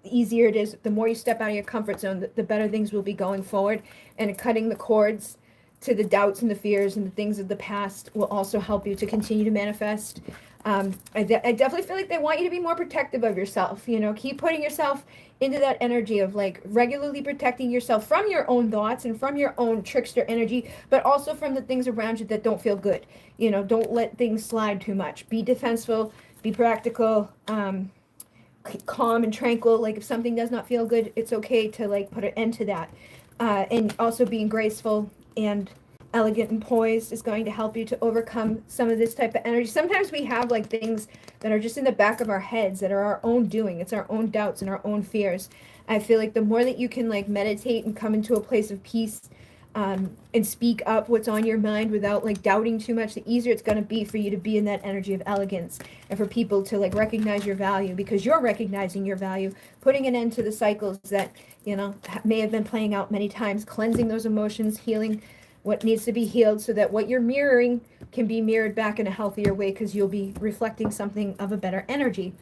The easier it is, the more you step out of your comfort zone, the better things will be going forward. And cutting the cords to the doubts and the fears and the things of the past will also help you to continue to manifest. I definitely feel like they want you to be more protective of yourself. You know, keep putting yourself into that energy of like regularly protecting yourself from your own thoughts and from your own trickster energy, but also from the things around you that don't feel good. You know, don't let things slide too much. Be defensive, be practical, calm and tranquil. Like if something does not feel good, it's okay to like put an end to that. And also being graceful and elegant and poised is going to help you to overcome some of this type of energy. Sometimes we have like things that are just in the back of our heads that are our own doing. It's our own doubts and our own fears. I feel like the more that you can like meditate and come into a place of peace, and speak up what's on your mind without like doubting too much, the easier it's going to be for you to be in that energy of elegance and for people to like recognize your value because you're recognizing your value, putting an end to the cycles that, you know, may have been playing out many times, cleansing those emotions, healing what needs to be healed so that what you're mirroring can be mirrored back in a healthier way because you'll be reflecting something of a better energy.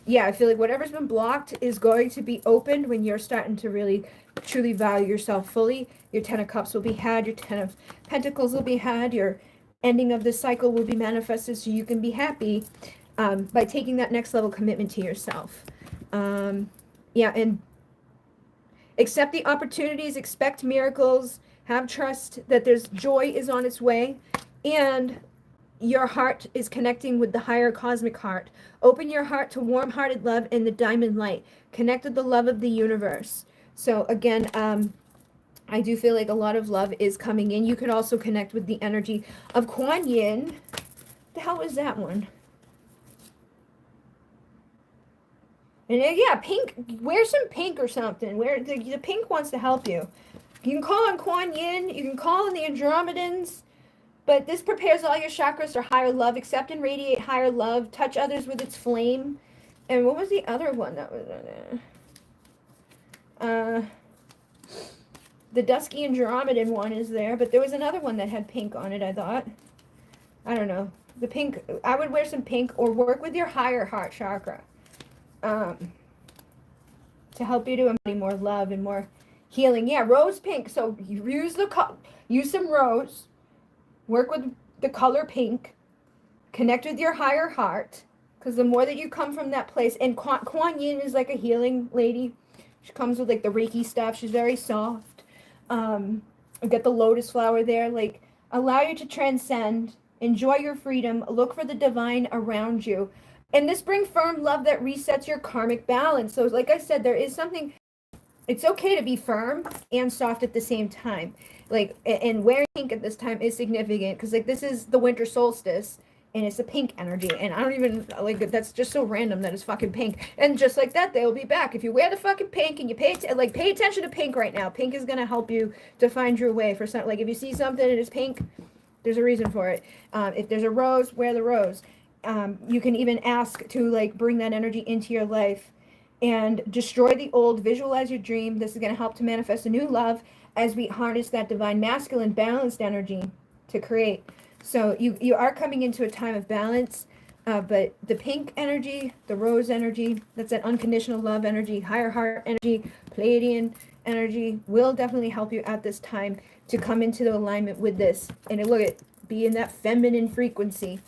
Yeah, I feel like whatever's been blocked is going to be opened when you're starting to really truly value yourself fully. Your Ten of Cups will be had, your Ten of Pentacles will be had, your ending of the cycle will be manifested so you can be happy by taking that next level commitment to yourself. Yeah, and accept the opportunities, expect miracles, have trust that there's joy is on its way, and your heart is connecting with the higher cosmic heart. Open your heart to warm-hearted love and the diamond light. Connect with the love of the universe. So again, I do feel like a lot of love is coming in. You could also connect with the energy of Kuan Yin. The hell is that one? And yeah, pink. Wear some pink or something. Where the pink wants to help you. You can call on Kuan Yin. You can call on the Andromedans. But this prepares all your chakras for higher love. Accept and radiate higher love. Touch others with its flame. And what was the other one that was in there? The Dusky Andromedan one is there. But there was another one that had pink on it, I thought. I don't know. The pink, I would wear some pink or work with your higher heart chakra. to help you to embody more love and more healing. Yeah, rose pink. So you use some rose, work with the color pink, connect with your higher heart, because the more that you come from that place, and Kuan Yin is like a healing lady. She comes with like the Reiki stuff. She's very soft. Get the lotus flower there. Like, allow you to transcend, enjoy your freedom, look for the divine around you. And this bring firm love that resets your karmic balance. So like I said, there is something, it's okay to be firm and soft at the same time. Like, and wearing pink at this time is significant because like this is the winter solstice and it's a pink energy, and I don't even like, that's just so random that it's fucking pink. And just like that, they'll be back. If you wear the fucking pink and you pay attention to pink right now, pink is gonna help you to find your way for something. Like if you see something and it's pink, there's a reason for it. If there's a rose, wear the rose. You can even ask to like bring that energy into your life and destroy the old, visualize your dream. This is going to help to manifest a new love as we harness that divine masculine balanced energy to create. So you are coming into a time of balance, but the pink energy, the rose energy, that's that unconditional love energy, higher heart energy, Pleiadian energy will definitely help you at this time to come into the alignment with this. And look at, be in that feminine frequency.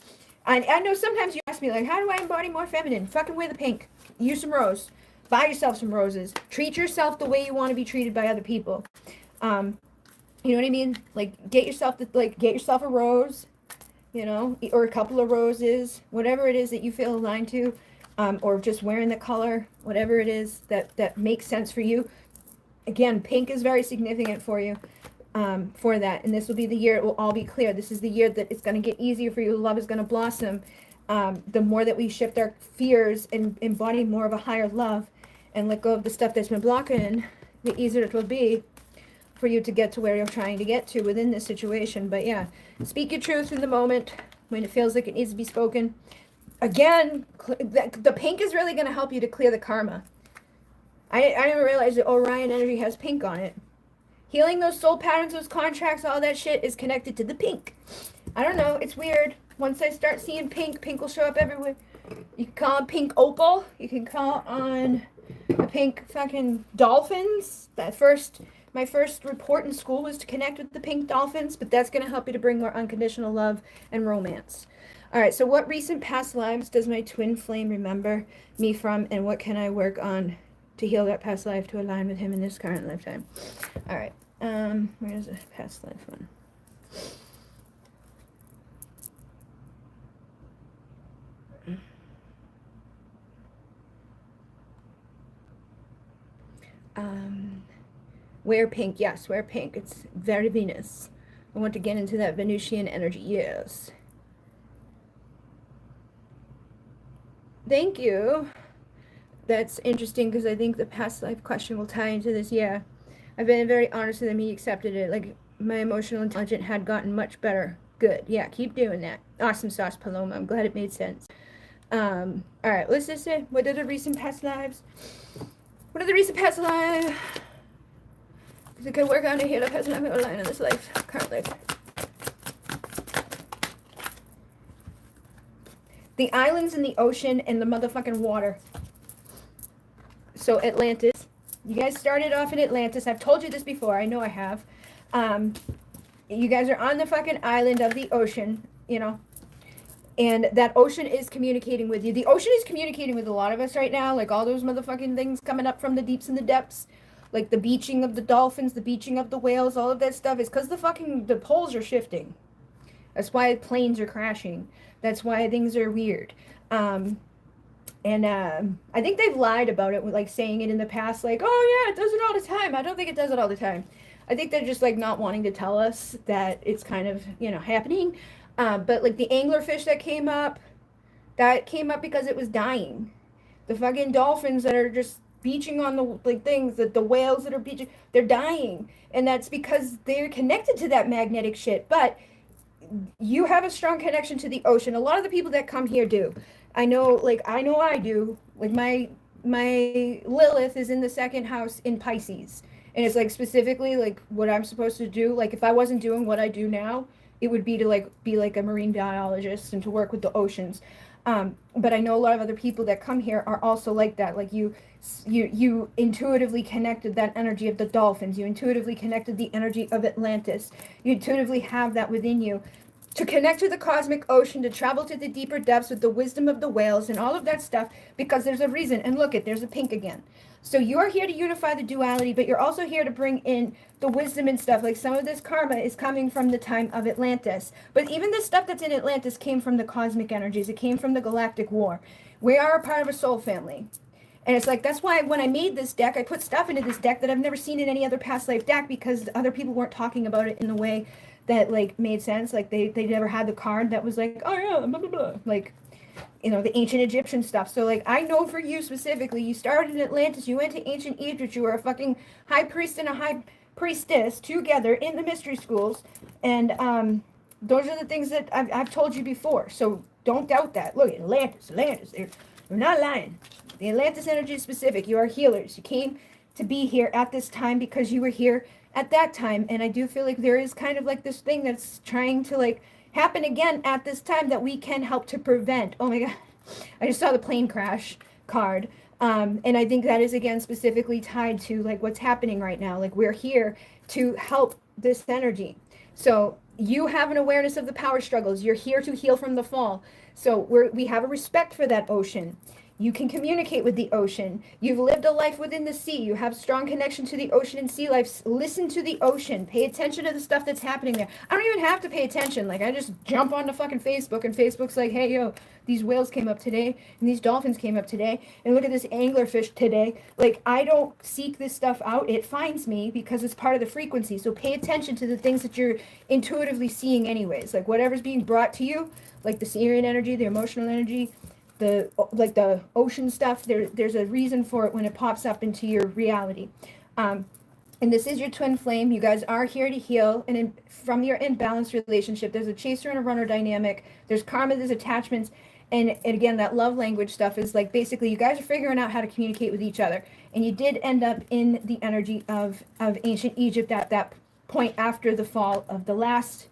I know sometimes you ask me, like, how do I embody more feminine? Fucking wear the pink. Use some rose. Buy yourself some roses. Treat yourself the way you want to be treated by other people. You know what I mean? Like, get yourself a rose, you know, or a couple of roses, whatever it is that you feel aligned to, or just wearing the color, whatever it is that makes sense for you. Again, pink is very significant for you. For that, and this will be the year it will all be clear. This is the year that it's going to get easier for you. Love is going to blossom. The more that we shift our fears and embody more of a higher love and let go of the stuff that's been blocking, the easier it will be for you to get to where you're trying to get to within this situation. But yeah, speak your truth in the moment when it feels like it needs to be spoken. Again, the pink is really going to help you to clear the karma. I didn't realize that Orion energy has pink on it. Healing those soul patterns, those contracts, all that shit is connected to the pink. I don't know. It's weird. Once I start seeing pink, pink will show up everywhere. You can call it pink opal. You can call on the pink fucking dolphins. My first report in school was to connect with the pink dolphins, but that's going to help you to bring more unconditional love and romance. All right, so what recent past lives does my twin flame remember me from, and what can I work on to heal that past life to align with him in this current lifetime? All right, where's the past life one? Wear pink, yes, wear pink. It's very Venus. I want to get into that Venusian energy, yes. Thank you. That's interesting because I think the past life question will tie into this. Yeah, I've been very honest with him. He accepted it. Like, my emotional intelligence had gotten much better. Good. Yeah, keep doing that. Awesome sauce, Paloma. I'm glad it made sense. All right, let's just say, what are the recent past lives? What are the recent past lives? Because I can work on to heal the past life and align in this life, current life. The islands and the ocean and the motherfucking water. So Atlantis, you guys started off in Atlantis. I've told you this before. I know I have. You guys are on the fucking island of the ocean, you know, and that ocean is communicating with you. The ocean is communicating with a lot of us right now, like all those motherfucking things coming up from the deeps and the depths, like the beaching of the dolphins, the beaching of the whales, all of that stuff is because the poles are shifting. That's why planes are crashing. That's why things are weird. I think they've lied about it, like saying it in the past, like, oh yeah, it does it all the time. I don't think it does it all the time. I think they're just like not wanting to tell us that it's kind of, you know, happening. But like the anglerfish that came up because it was dying. The fucking dolphins that are just beaching on the like things, that the whales that are beaching, they're dying. And that's because they're connected to that magnetic shit. But you have a strong connection to the ocean. A lot of the people that come here do. I know I do. Like my Lilith is in the second house in Pisces. And it's like specifically like what I'm supposed to do. Like if I wasn't doing what I do now, it would be to like be like a marine biologist and to work with the oceans. But I know a lot of other people that come here are also like that. Like you intuitively connected that energy of the dolphins. You intuitively connected the energy of Atlantis. You intuitively have that within you to connect to the cosmic ocean, to travel to the deeper depths with the wisdom of the whales and all of that stuff, because there's a reason. And look, there's a pink again. So you're here to unify the duality, but you're also here to bring in the wisdom and stuff. Like some of this karma is coming from the time of Atlantis. But even the stuff that's in Atlantis came from the cosmic energies. It came from the galactic war. We are a part of a soul family. And it's like, that's why when I made this deck, I put stuff into this deck that I've never seen in any other past life deck, because other people weren't talking about it in the way that like made sense. Like they never had the card that was like, oh yeah, blah, blah, blah. Like, you know, the ancient Egyptian stuff. So like, I know for you specifically, you started in Atlantis, you went to ancient Egypt, you were a fucking high priest and a high priestess together in the mystery schools. And those are the things that I've told you before. So don't doubt that. Look, Atlantis, they're not lying. The Atlantis energy is specific. You are healers. You came to be here at this time because you were here at that time. And I do feel like there is kind of like this thing that's trying to like happen again at this time that we can help to prevent. Oh my God. I just saw the plane crash card. And I think that is again specifically tied to like what's happening right now. Like we're here to help this energy. So you have an awareness of the power struggles. You're here to heal from the fall. So we have a respect for that ocean. You can communicate with the ocean. You've lived a life within the sea. You have strong connection to the ocean and sea life. Listen to the ocean. Pay attention to the stuff that's happening there. I don't even have to pay attention. Like, I just jump onto fucking Facebook, and Facebook's like, hey, yo, these whales came up today, and these dolphins came up today, and look at this anglerfish today. Like, I don't seek this stuff out. It finds me because it's part of the frequency. So pay attention to the things that you're intuitively seeing anyways. Like, whatever's being brought to you, like the Sirian energy, the emotional energy, the ocean stuff, there's a reason for it when it pops up into your reality. And this is your twin flame. You guys are here to heal. And from your imbalanced relationship, there's a chaser and a runner dynamic. There's karma, there's attachments. And again, that love language stuff is like basically you guys are figuring out how to communicate with each other. And you did end up in the energy of ancient Egypt at that point after the fall of the last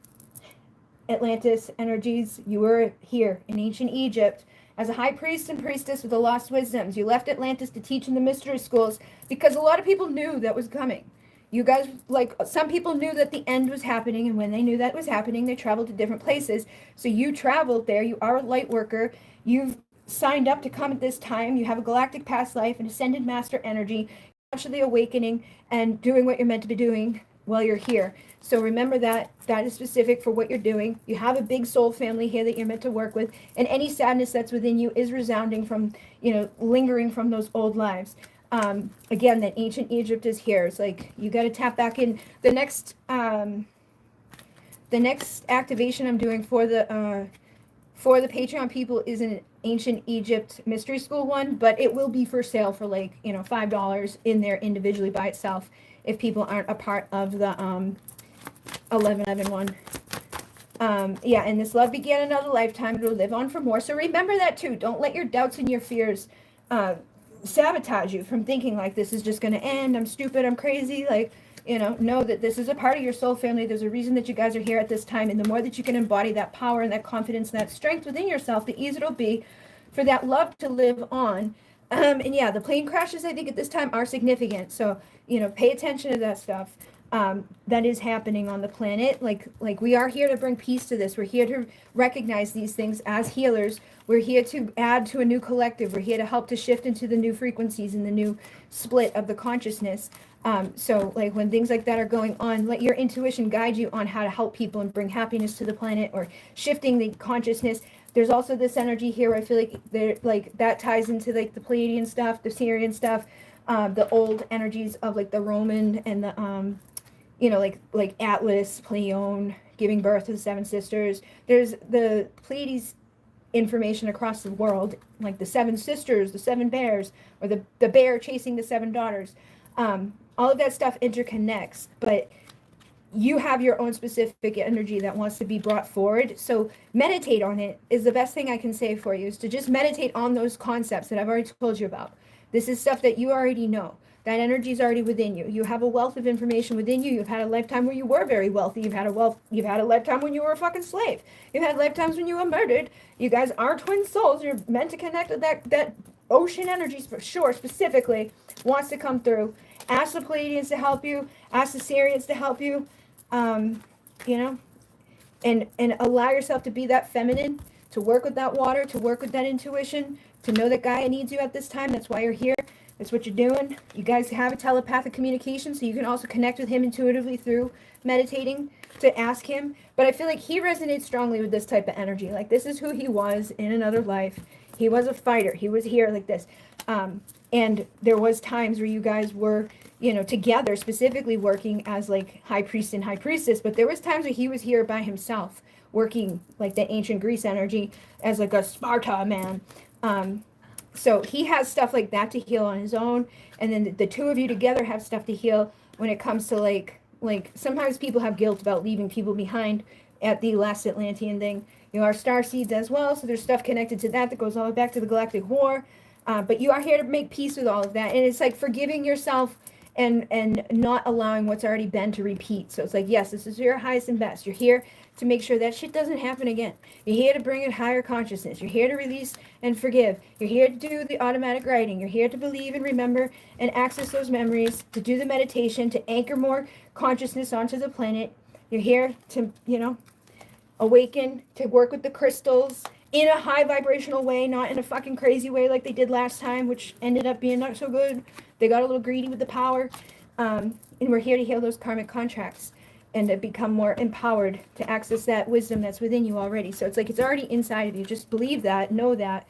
Atlantis energies. You were here in ancient Egypt as a high priest and priestess with the lost wisdoms. You left Atlantis to teach in the mystery schools because a lot of people knew that was coming. You guys, like, some people knew that the end was happening, and when they knew that was happening, they traveled to different places. So you traveled there. You are a light worker. You've signed up to come at this time. You have a galactic past life, an ascended master energy, actually awakening and doing what you're meant to be doing while you're here. So remember that is specific for what you're doing. You have a big soul family here that you're meant to work with, and any sadness that's within you is resounding from, lingering from those old lives. Again, that ancient Egypt is here. It's like you got to tap back in. The next activation I'm doing for the Patreon people is an ancient Egypt mystery school one, but it will be for sale for like $5 in there individually by itself if people aren't a part of the 1111 one. Yeah, and this love began another lifetime. It will live on for more. So remember that too. Don't let your doubts and your fears sabotage you from thinking like this is just going to end. I'm stupid. I'm crazy. Like, know that this is a part of your soul family. There's a reason that you guys are here at this time. And the more that you can embody that power and that confidence and that strength within yourself, the easier it'll be for that love to live on. And yeah, the plane crashes, I think at this time are significant. So, pay attention to that stuff. That is happening on the planet. Like we are here to bring peace to this. We're here to recognize these things as healers. We're here to add to a new collective. We're here to help to shift into the new frequencies and the new split of the consciousness. So like when things like that are going on, let your intuition guide you on how to help people and bring happiness to the planet or shifting the consciousness. There's also this energy here where I feel like that ties into like the Pleiadian stuff, the Syrian stuff, the old energies of like the Roman and the like Atlas, Pleione, giving birth to the seven sisters. There's the Pleiades information across the world, like the seven sisters, the seven bears, or the bear chasing the seven daughters. All of that stuff interconnects, but you have your own specific energy that wants to be brought forward. So meditate on it is the best thing I can say for you, is to just meditate on those concepts that I've already told you about. This is stuff that you already know. That energy is already within you. You have a wealth of information within you. You've had a lifetime where you were very wealthy. You've had a lifetime when you were a fucking slave. You've had lifetimes when you were murdered. You guys are twin souls. You're meant to connect with that ocean energy for sure, specifically wants to come through. Ask the Pleiadians to help you. Ask the Sirians to help you. You know, and allow yourself to be that feminine, to work with that water, to work with that intuition, to know that Gaia needs you at this time. That's why you're here. That's what you're doing. You guys have a telepathic communication, so you can also connect with him intuitively through meditating to ask him. But I feel like he resonates strongly with this type of energy. Like, this is who he was in another life. He was a fighter. He was here like this. And there was times where you guys were, you know, together, specifically working as like high priest and high priestess. But there was times where he was here by himself, working like the ancient Greece energy as like a Sparta man. So he has stuff like that to heal on his own. And then the two of you together have stuff to heal when it comes to like sometimes people have guilt about leaving people behind at the last Atlantean thing. You are star seeds as well. So there's stuff connected to that goes all the way back to the Galactic War. But you are here to make peace with all of that. And it's like forgiving yourself and not allowing what's already been to repeat. So it's like, yes, this is your highest and best. You're here to make sure that shit doesn't happen again. You're here to bring in higher consciousness. You're here to release and forgive. You're here to do the automatic writing. You're here to believe and remember and access those memories, to do the meditation, to anchor more consciousness onto the planet. You're here to, you know, awaken, to work with the crystals in a high vibrational way, not in a fucking crazy way like they did last time, which ended up being not so good. They got a little greedy with the power. And we're here to heal those karmic contracts and to become more empowered to access that wisdom that's within you already. So it's like it's already inside of you. Just believe that, know that.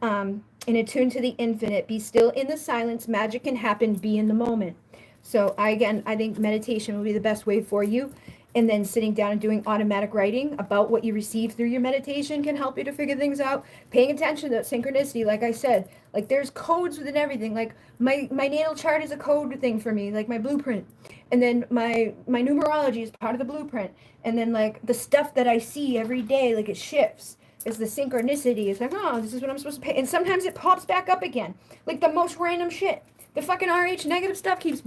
And attune to the infinite. Be still in the silence. Magic can happen. Be in the moment. So I think meditation will be the best way for you. And then sitting down and doing automatic writing about what you receive through your meditation can help you to figure things out. Paying attention to that synchronicity, like I said, like there's codes within everything. Like my natal chart is a code thing for me, like my blueprint. And then my numerology is part of the blueprint. And then like the stuff that I see every day, like it shifts. Is the synchronicity. It's like, oh, this is what I'm supposed to pay. And sometimes it pops back up again. Like the most random shit. The fucking RH negative stuff keeps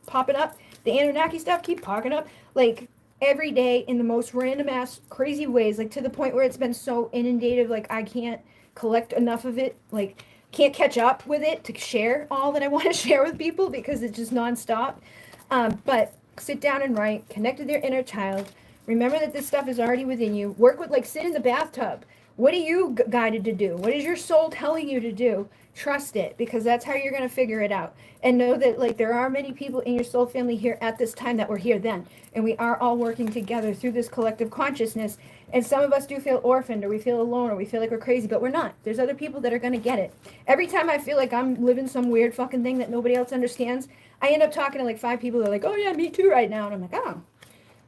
popping up. The Anunnaki stuff keep popping up. Like every day in the most random ass crazy ways. Like to the point where it's been so inundated. Like I can't collect enough of it. Like can't catch up with it to share all that I want to share with people because it's just nonstop. But sit down and write. Connect with your inner child. Remember that this stuff is already within you. Work with, like, sit in the bathtub. What are you guided to do? What is your soul telling you to do? Trust it, because that's how you're going to figure it out. And know that, like, there are many people in your soul family here at this time that were here then. And we are all working together through this collective consciousness. And some of us do feel orphaned, or we feel alone, or we feel like we're crazy, but we're not. There's other people that are going to get it. Every time I feel like I'm living some weird fucking thing that nobody else understands, I end up talking to, like, 5 people that are like, oh, yeah, me too right now. And I'm like, oh,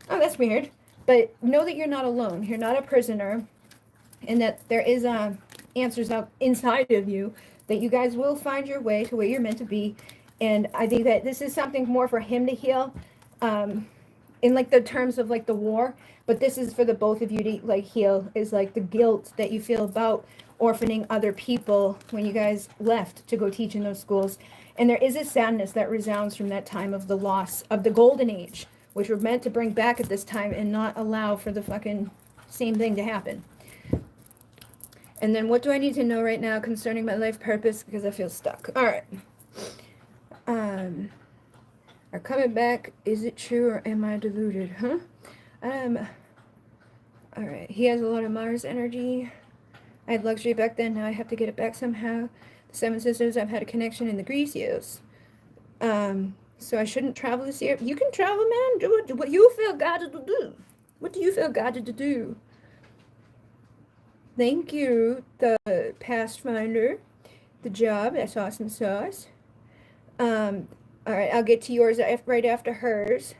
that's weird. But know that you're not alone. You're not a prisoner. And that there is answers out inside of you. That you guys will find your way to where you're meant to be. And I think that this is something more for him to heal. In like the terms of like the war. But this is for the both of you to like heal. Is like the guilt that you feel about orphaning other people when you guys left to go teach in those schools. And there is a sadness that resounds from that time of the loss of the golden age, which we're meant to bring back at this time and not allow for the fucking same thing to happen. And then what do I need to know right now concerning my life purpose? Because I feel stuck. All right. Are coming back, is it true or am I deluded? Huh? All right. He has a lot of Mars energy. I had luxury back then. Now I have to get it back somehow. The 7 sisters, I've had a connection in the Greece years. So I shouldn't travel this year. You can travel, man. Do it. What you feel guided to do. What do you feel guided to do? Thank you, the past finder. The job. That's awesome sauce. All right, I'll get to yours right after hers.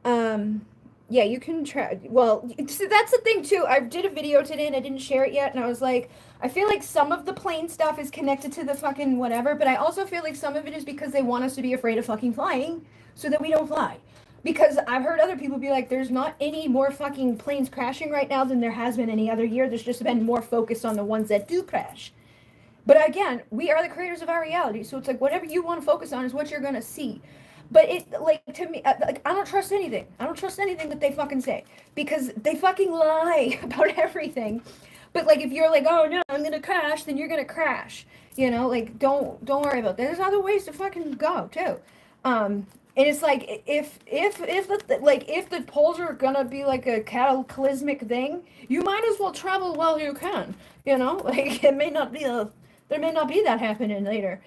Yeah, you can try. Well, so that's the thing too. I did a video today and I didn't share it yet. And I was like, I feel like some of the plane stuff is connected to the fucking whatever. But I also feel like some of it is because they want us to be afraid of fucking flying so that we don't fly. Because I've heard other people be like, there's not any more fucking planes crashing right now than there has been any other year. There's just been more focus on the ones that do crash. But again, we are the creators of our reality. So it's like whatever you want to focus on is what you're going to see. But it, like, to me, like, I don't trust anything. I don't trust anything that they fucking say because they fucking lie about everything. But like, if you're like, oh no, I'm going to crash, then you're going to crash. You know, like, don't worry about that. There's other ways to fucking go too. And it's like if the poles are gonna be like a cataclysmic thing, you might as well travel while you can. You know, like it may not be a there may not be that happening later.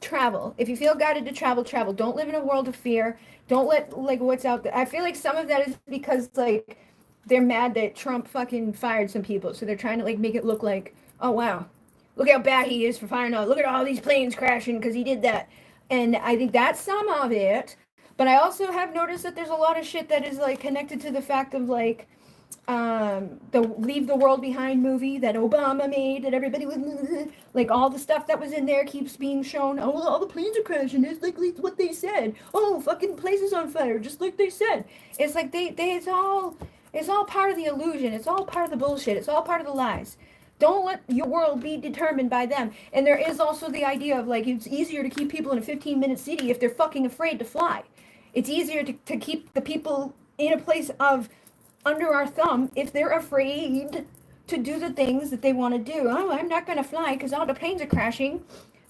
Travel. If you feel guided to travel, travel. Don't live in a world of fear. Don't let like what's out there. I feel like some of that is because like they're mad that Trump fucking fired some people, so they're trying to like make it look like, oh wow, look how bad he is for firing out. Look at all these planes crashing because he did that. And I think that's some of it. But I also have noticed that there's a lot of shit that is like connected to the fact of like the Leave the World Behind movie that Obama made that everybody was like all the stuff that was in there keeps being shown. Oh, all the planes are crashing. It's like what they said. Oh, fucking places on fire, just like they said. It's like they it's all part of the illusion. It's all part of the bullshit. It's all part of the lies. Don't let your world be determined by them. And there is also the idea of like it's easier to keep people in a 15-minute city if they're fucking afraid to fly. It's easier to keep the people in a place of under our thumb if they're afraid to do the things that they want to do. Oh, I'm not going to fly because all the planes are crashing.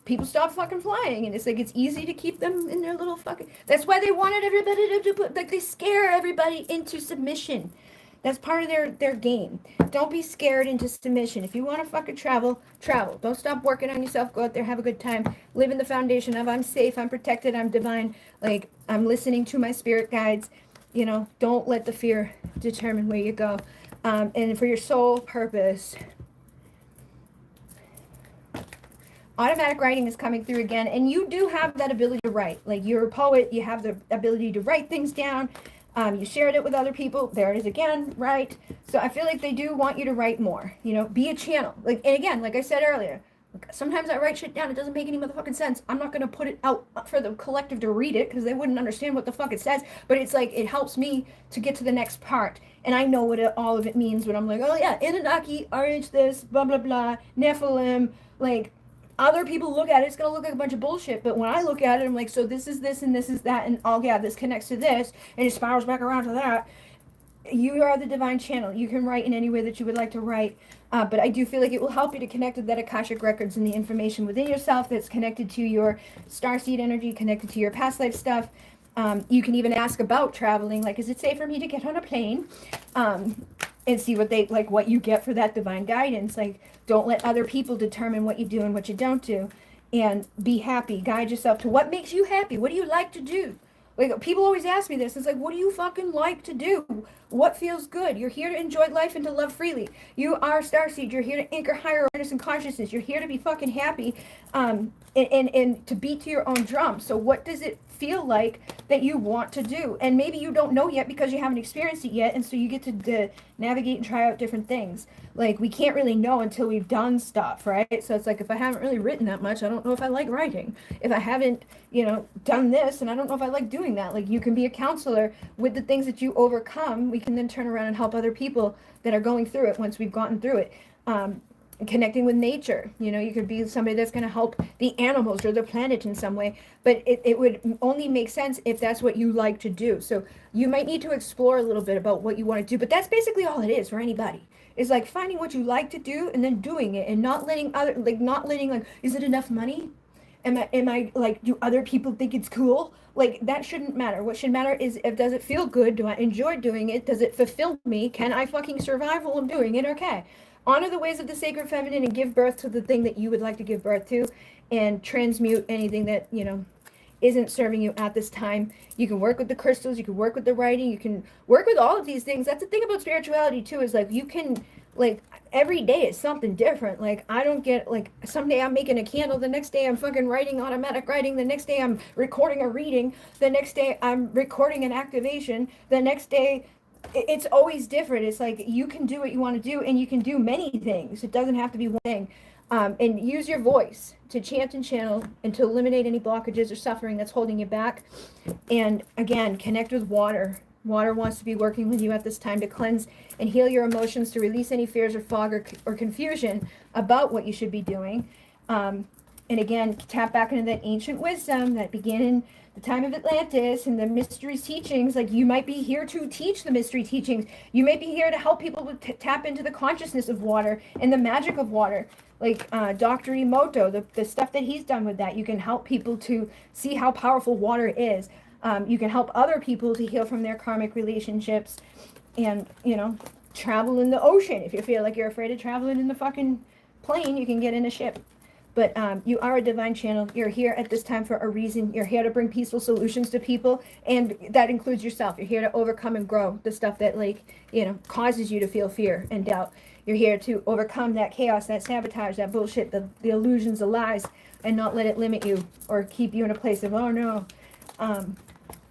People stop fucking flying, and it's like it's easy to keep them in their little fucking. That's why they wanted everybody to put like they scare everybody into submission. That's part of their game. Don't be scared into submission. If you want to fucking travel, travel. Don't stop working on yourself. Go out there, have a good time. Live in the foundation of I'm safe, I'm protected, I'm divine. Like I'm listening to my spirit guides. You know, don't let the fear determine where you go. And for your soul purpose, automatic writing is coming through again. And you do have that ability to write. Like you're a poet, you have the ability to write things down. You shared it with other people. There it is again, right? So I feel like they do want you to write more. You know, be a channel. Like, and again, like I said earlier, sometimes I write shit down. It doesn't make any motherfucking sense. I'm not gonna put it out for the collective to read it because they wouldn't understand what the fuck it says. But it's like it helps me to get to the next part, and I know what all of it means. When I'm like, oh yeah, Anunnaki, RH this, blah blah blah, Nephilim, like. Other people look at it, it's gonna look like a bunch of bullshit. But when I look at it, I'm like, so this is this and this is that, and oh yeah, this connects to this, and it spirals back around to that. You are the divine channel. You can write in any way that you would like to write. But I do feel like it will help you to connect with that Akashic records and the information within yourself that's connected to your starseed energy, connected to your past life stuff. You can even ask about traveling, like, is it safe for me to get on a plane? And see what they like, what you get for that divine guidance. Like, don't let other people determine what you do and what you don't do. And be happy. Guide yourself to what makes you happy. What do you like to do? Like, people always ask me this. It's like, what do you fucking like to do? What feels good? You're here to enjoy life and to love freely. You are Starseed. You're here to anchor higher awareness and consciousness. You're here to be fucking happy, and to beat to your own drum. So what does it feel like that you want to do? And maybe you don't know yet because you haven't experienced it yet, and so you get to navigate and try out different things. Like, we can't really know until we've done stuff, right? So it's like, if I haven't really written that much, I don't know if I like writing. If I haven't, done this, and I don't know if I like doing that. Like, you can be a counselor with the things that you overcome. We can then turn around and help other people that are going through it once we've gotten through it. Connecting with nature, you could be somebody that's going to help the animals or the planet in some way, but it would only make sense if that's what you like to do. So you might need to explore a little bit about what you want to do, but that's basically all it is for anybody. It's like finding what you like to do and then doing it, and not letting is it enough money? Am I like, do other people think it's cool? Like, that shouldn't matter. What should matter is, does it feel good? Do I enjoy doing it? Does it fulfill me? Can I fucking survive while I'm doing it? Okay. Honor the ways of the sacred feminine and give birth to the thing that you would like to give birth to, and transmute anything that, isn't serving you at this time. You can work with the crystals, you can work with the writing, you can work with all of these things. That's the thing about spirituality too, is like, you can, like, every day is something different. Like, I don't get, like, someday I'm making a candle, the next day I'm fucking writing automatic writing, the next day I'm recording a reading, the next day I'm recording an activation, the next day it's always different. It's like, you can do what you want to do, and you can do many things. It doesn't have to be one thing. And use your voice to chant and channel and to eliminate any blockages or suffering that's holding you back. And again, connect with water. Water wants to be working with you at this time to cleanse and heal your emotions, to release any fears or fog or confusion about what you should be doing. And again, tap back into that ancient wisdom that began in the time of Atlantis and the mystery teachings. Like, you might be here to teach the mystery teachings. You may be here to help people tap into the consciousness of water and the magic of water. Like Dr. Emoto, the stuff that he's done with that, you can help people to see how powerful water is. You can help other people to heal from their karmic relationships and, travel in the ocean. If you feel like you're afraid of traveling in the fucking plane, you can get in a ship. But you are a divine channel. You're here at this time for a reason. You're here to bring peaceful solutions to people, and that includes yourself. You're here to overcome and grow the stuff that, causes you to feel fear and doubt. You're here to overcome that chaos, that sabotage, that bullshit, the illusions, the lies, and not let it limit you or keep you in a place of, oh no.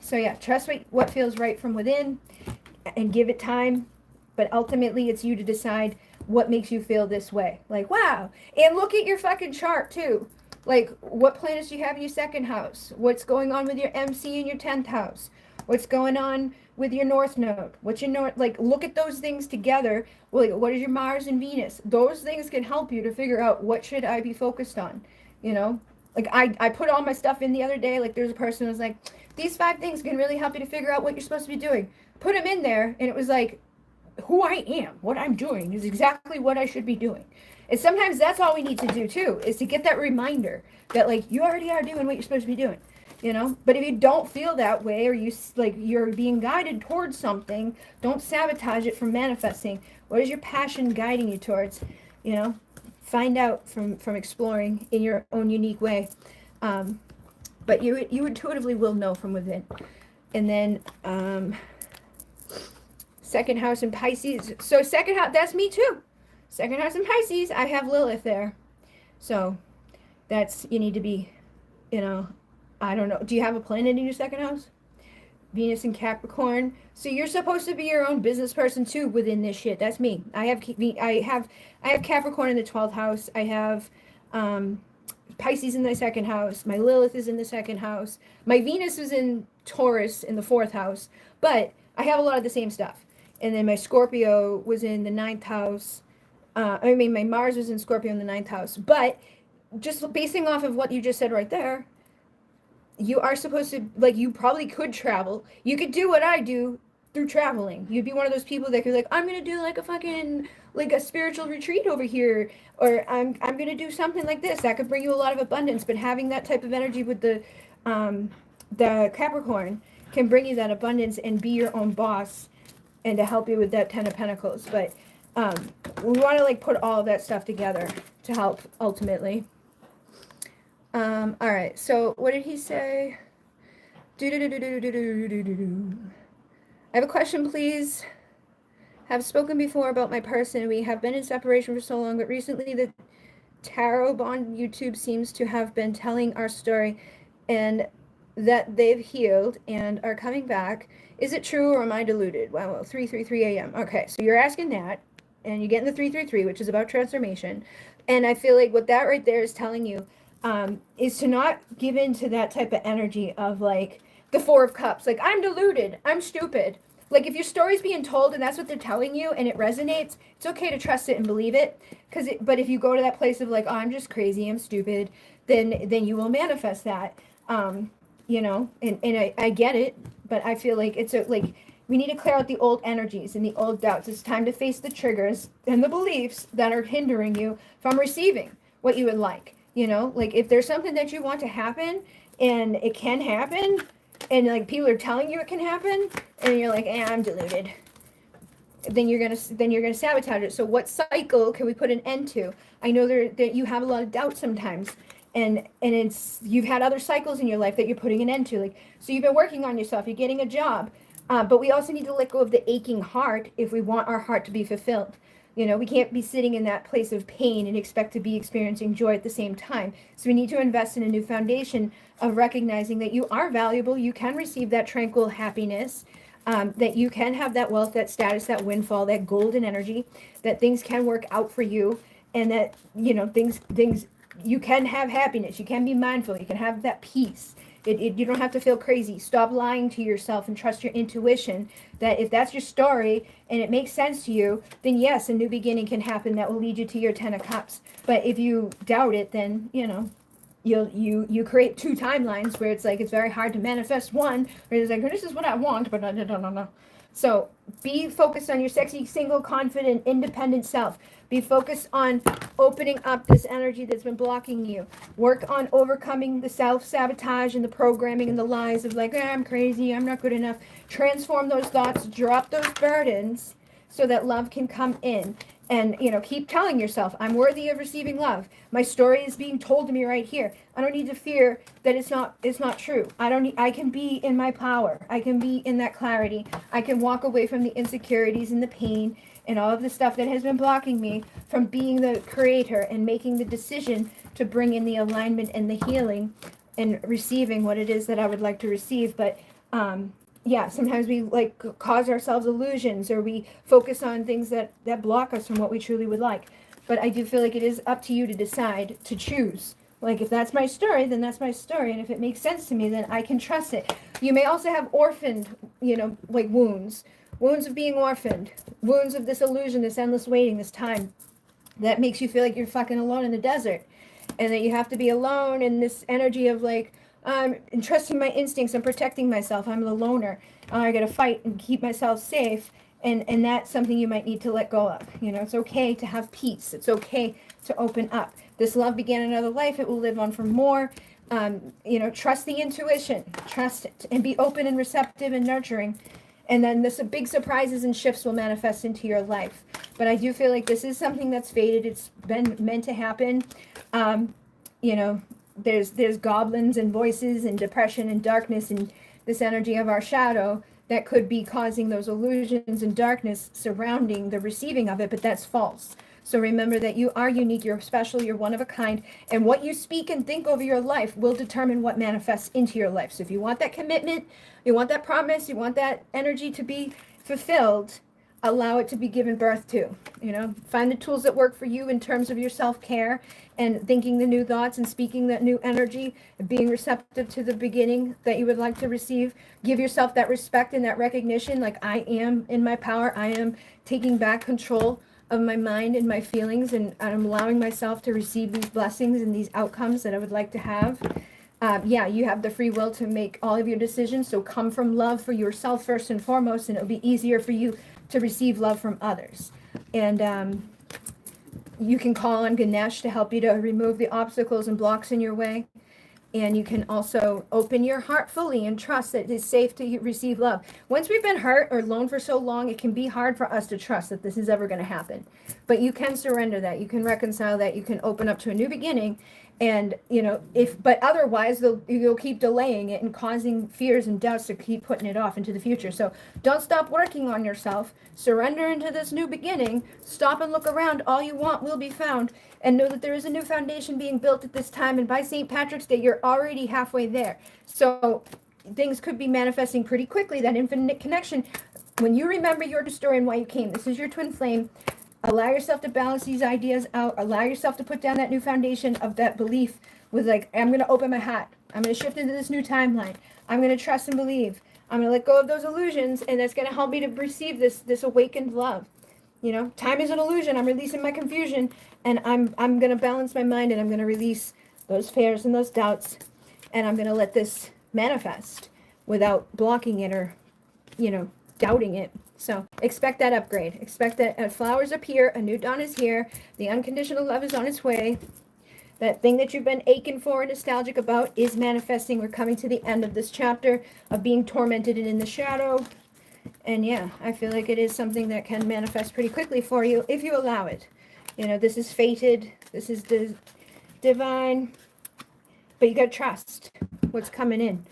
So yeah, trust what feels right from within and give it time. But ultimately, it's you to decide what makes you feel this way. Like, wow. And look at your fucking chart too. Like, what planets do you have in your second house? What's going on with your MC in your 10th house? What's going on with your north node? What's your north, like, look at those things together. Like, what is your Mars and Venus? Those things can help you to figure out what should I be focused on, Like, I put all my stuff in the other day. Like, there's a person who was like, these 5 things can really help you to figure out what you're supposed to be doing. Put them in there, and it was like, who I am, what I'm doing is exactly what I should be doing. And sometimes that's all we need to do too, is to get that reminder that, like, you already are doing what you're supposed to be doing, But if you don't feel that way, or you're being guided towards something, don't sabotage it from manifesting. What is your passion guiding you towards? Find out from exploring in your own unique way. But you intuitively will know from within. And then second house in Pisces. So second house, that's me too. Second house in Pisces, I have Lilith there. So that's, you need to be, I don't know. Do you have a planet in your second house? Venus in Capricorn. So you're supposed to be your own business person too within this shit. That's me. I have Capricorn in the 12th house. I have Pisces in the second house. My Lilith is in the second house. My Venus is in Taurus in the 4th house. But I have a lot of the same stuff. And then my Scorpio was in the 9th house. My Mars was in Scorpio in the 9th house. But just basing off of what you just said right there, you are supposed to, like, you probably could travel. You could do what I do through traveling. You'd be one of those people that could, like, I'm going to do, like, a fucking, like, a spiritual retreat over here. Or I'm going to do something like this. That could bring you a lot of abundance. But having that type of energy with the Capricorn can bring you that abundance and be your own boss, and to help you with that 10 of Pentacles. But we want to, like, put all of that stuff together to help ultimately. All right, so what did he say? I have a question, please. Have spoken before about my person. We have been in separation for so long, but recently the Tarot Bond YouTube seems to have been telling our story and that they've healed and are coming back. Is it true, or am I deluded? Wow, 3:33 a.m. Okay, so you're asking that, and you get in the 333, which is about transformation. And I feel like what that right there is telling you is to not give in to that type of energy of, like, the 4 of Cups. Like, I'm deluded, I'm stupid. Like, if your story's being told and that's what they're telling you and it resonates, it's okay to trust it and believe it. But if you go to that place of, like, oh, I'm just crazy, I'm stupid, then you will manifest that. And I get it, but I feel like we need to clear out the old energies and the old doubts. It's time to face the triggers and the beliefs that are hindering you from receiving what you would like. Like, if there's something that you want to happen and it can happen, and, like, people are telling you it can happen, and you're like, I'm deluded, then you're gonna sabotage it. So what cycle can we put an end to? I know that you have a lot of doubt sometimes. And you've had other cycles in your life that you're putting an end to. Like, so you've been working on yourself, you're getting a job, but we also need to let go of the aching heart if we want our heart to be fulfilled. We can't be sitting in that place of pain and expect to be experiencing joy at the same time. So we need to invest in a new foundation of recognizing that you are valuable, you can receive that tranquil happiness, that you can have that wealth, that status, that windfall, that golden energy, that things can work out for you, and that, things you can have happiness, you can be mindful, you can have that peace, You don't have to feel crazy. Stop lying to yourself and trust your intuition that if that's your story and it makes sense to you, then yes, a new beginning can happen that will lead you to your 10 of cups. But if you doubt it, then, you create two timelines where it's like it's very hard to manifest one, where it's like, this is what I want, but I don't know. So be focused on your sexy, single, confident, independent self. Be focused on opening up this energy that's been blocking you. Work on overcoming the self-sabotage and the programming and the lies of like, I'm crazy, I'm not good enough. Transform those thoughts, drop those burdens so that love can come in. And, keep telling yourself, I'm worthy of receiving love. My story is being told to me right here. I don't need to fear that it's not true. I can be in my power. I can be in that clarity. I can walk away from the insecurities and the pain and all of the stuff that has been blocking me from being the creator and making the decision to bring in the alignment and the healing and receiving what it is that I would like to receive. But, yeah, sometimes we cause ourselves illusions, or we focus on things that block us from what we truly would like. But I do feel like it is up to you to decide, to choose. Like, if that's my story, then that's my story. And if it makes sense to me, then I can trust it. You may also have orphaned, wounds of being orphaned, wounds of this illusion, this endless waiting, this time that makes you feel like you're fucking alone in the desert, and that you have to be alone in this energy of I'm trusting my instincts. I'm protecting myself. I'm the loner. I got to fight and keep myself safe. And that's something you might need to let go of. It's okay to have peace. It's okay to open up. This love began another life. It will live on for more. Trust the intuition. Trust it. And be open and receptive and nurturing. And then this big surprises and shifts will manifest into your life. But I do feel like this is something that's fated. It's been meant to happen. There's goblins and voices and depression and darkness and this energy of our shadow that could be causing those illusions and darkness surrounding the receiving of it, but that's false. So remember that you are unique, you're special, you're one of a kind, and what you speak and think over your life will determine what manifests into your life. So if you want that commitment, you want that promise, you want that energy to be fulfilled, allow it to be given birth to. Find the tools that work for you in terms of your self-care and thinking the new thoughts and speaking that new energy, and being receptive to the beginning that you would like to receive. Give yourself that respect and that recognition, like I am in my power. I am taking back control of my mind and my feelings, and I'm allowing myself to receive these blessings and these outcomes that I would like to have. You have the free will to make all of your decisions, so come from love for yourself first and foremost, and it'll be easier for you to receive love from others. And you can call on Ganesh to help you to remove the obstacles and blocks in your way. And you can also open your heart fully and trust that it's safe to receive love. Once we've been hurt or alone for so long, it can be hard for us to trust that this is ever going to happen. But you can surrender that. You can reconcile that. You can open up to a new beginning. And, but otherwise, you'll keep delaying it and causing fears and doubts to keep putting it off into the future. So don't stop working on yourself. Surrender into this new beginning. Stop and look around. All you want will be found. And know that there is a new foundation being built at this time. And by St. Patrick's Day, you're already halfway there. So things could be manifesting pretty quickly, that infinite connection. When you remember your story and why you came, this is your twin flame. Allow yourself to balance these ideas out. Allow yourself to put down that new foundation of that belief with I'm going to open my heart. I'm going to shift into this new timeline. I'm going to trust and believe. I'm going to let go of those illusions, and that's going to help me to receive this awakened love. Time is an illusion. I'm releasing my confusion, and I'm going to balance my mind, and I'm going to release those fears and those doubts, and I'm going to let this manifest without blocking it or, doubting it. So expect that upgrade. Expect that flowers appear, a new dawn is here, the unconditional love is on its way. That thing that you've been aching for and nostalgic about is manifesting. We're coming to the end of this chapter of being tormented and in the shadow. And yeah, I feel like it is something that can manifest pretty quickly for you if you allow it. This is fated. This is divine. But you got to trust what's coming in.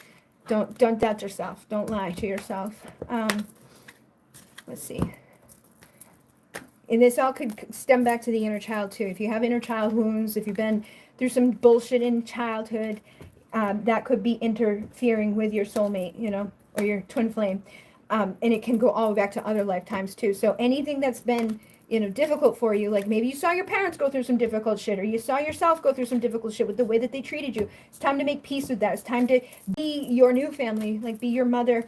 Don't doubt yourself. Don't lie to yourself. Let's see. And this all could stem back to the inner child too. If you have inner child wounds, if you've been through some bullshit in childhood, that could be interfering with your soulmate, or your twin flame. And it can go all the way back to other lifetimes too. So anything that's been, difficult for you. Like maybe you saw your parents go through some difficult shit, or you saw yourself go through some difficult shit with the way that they treated you. It's time to make peace with that. It's time to be your new family, like be your mother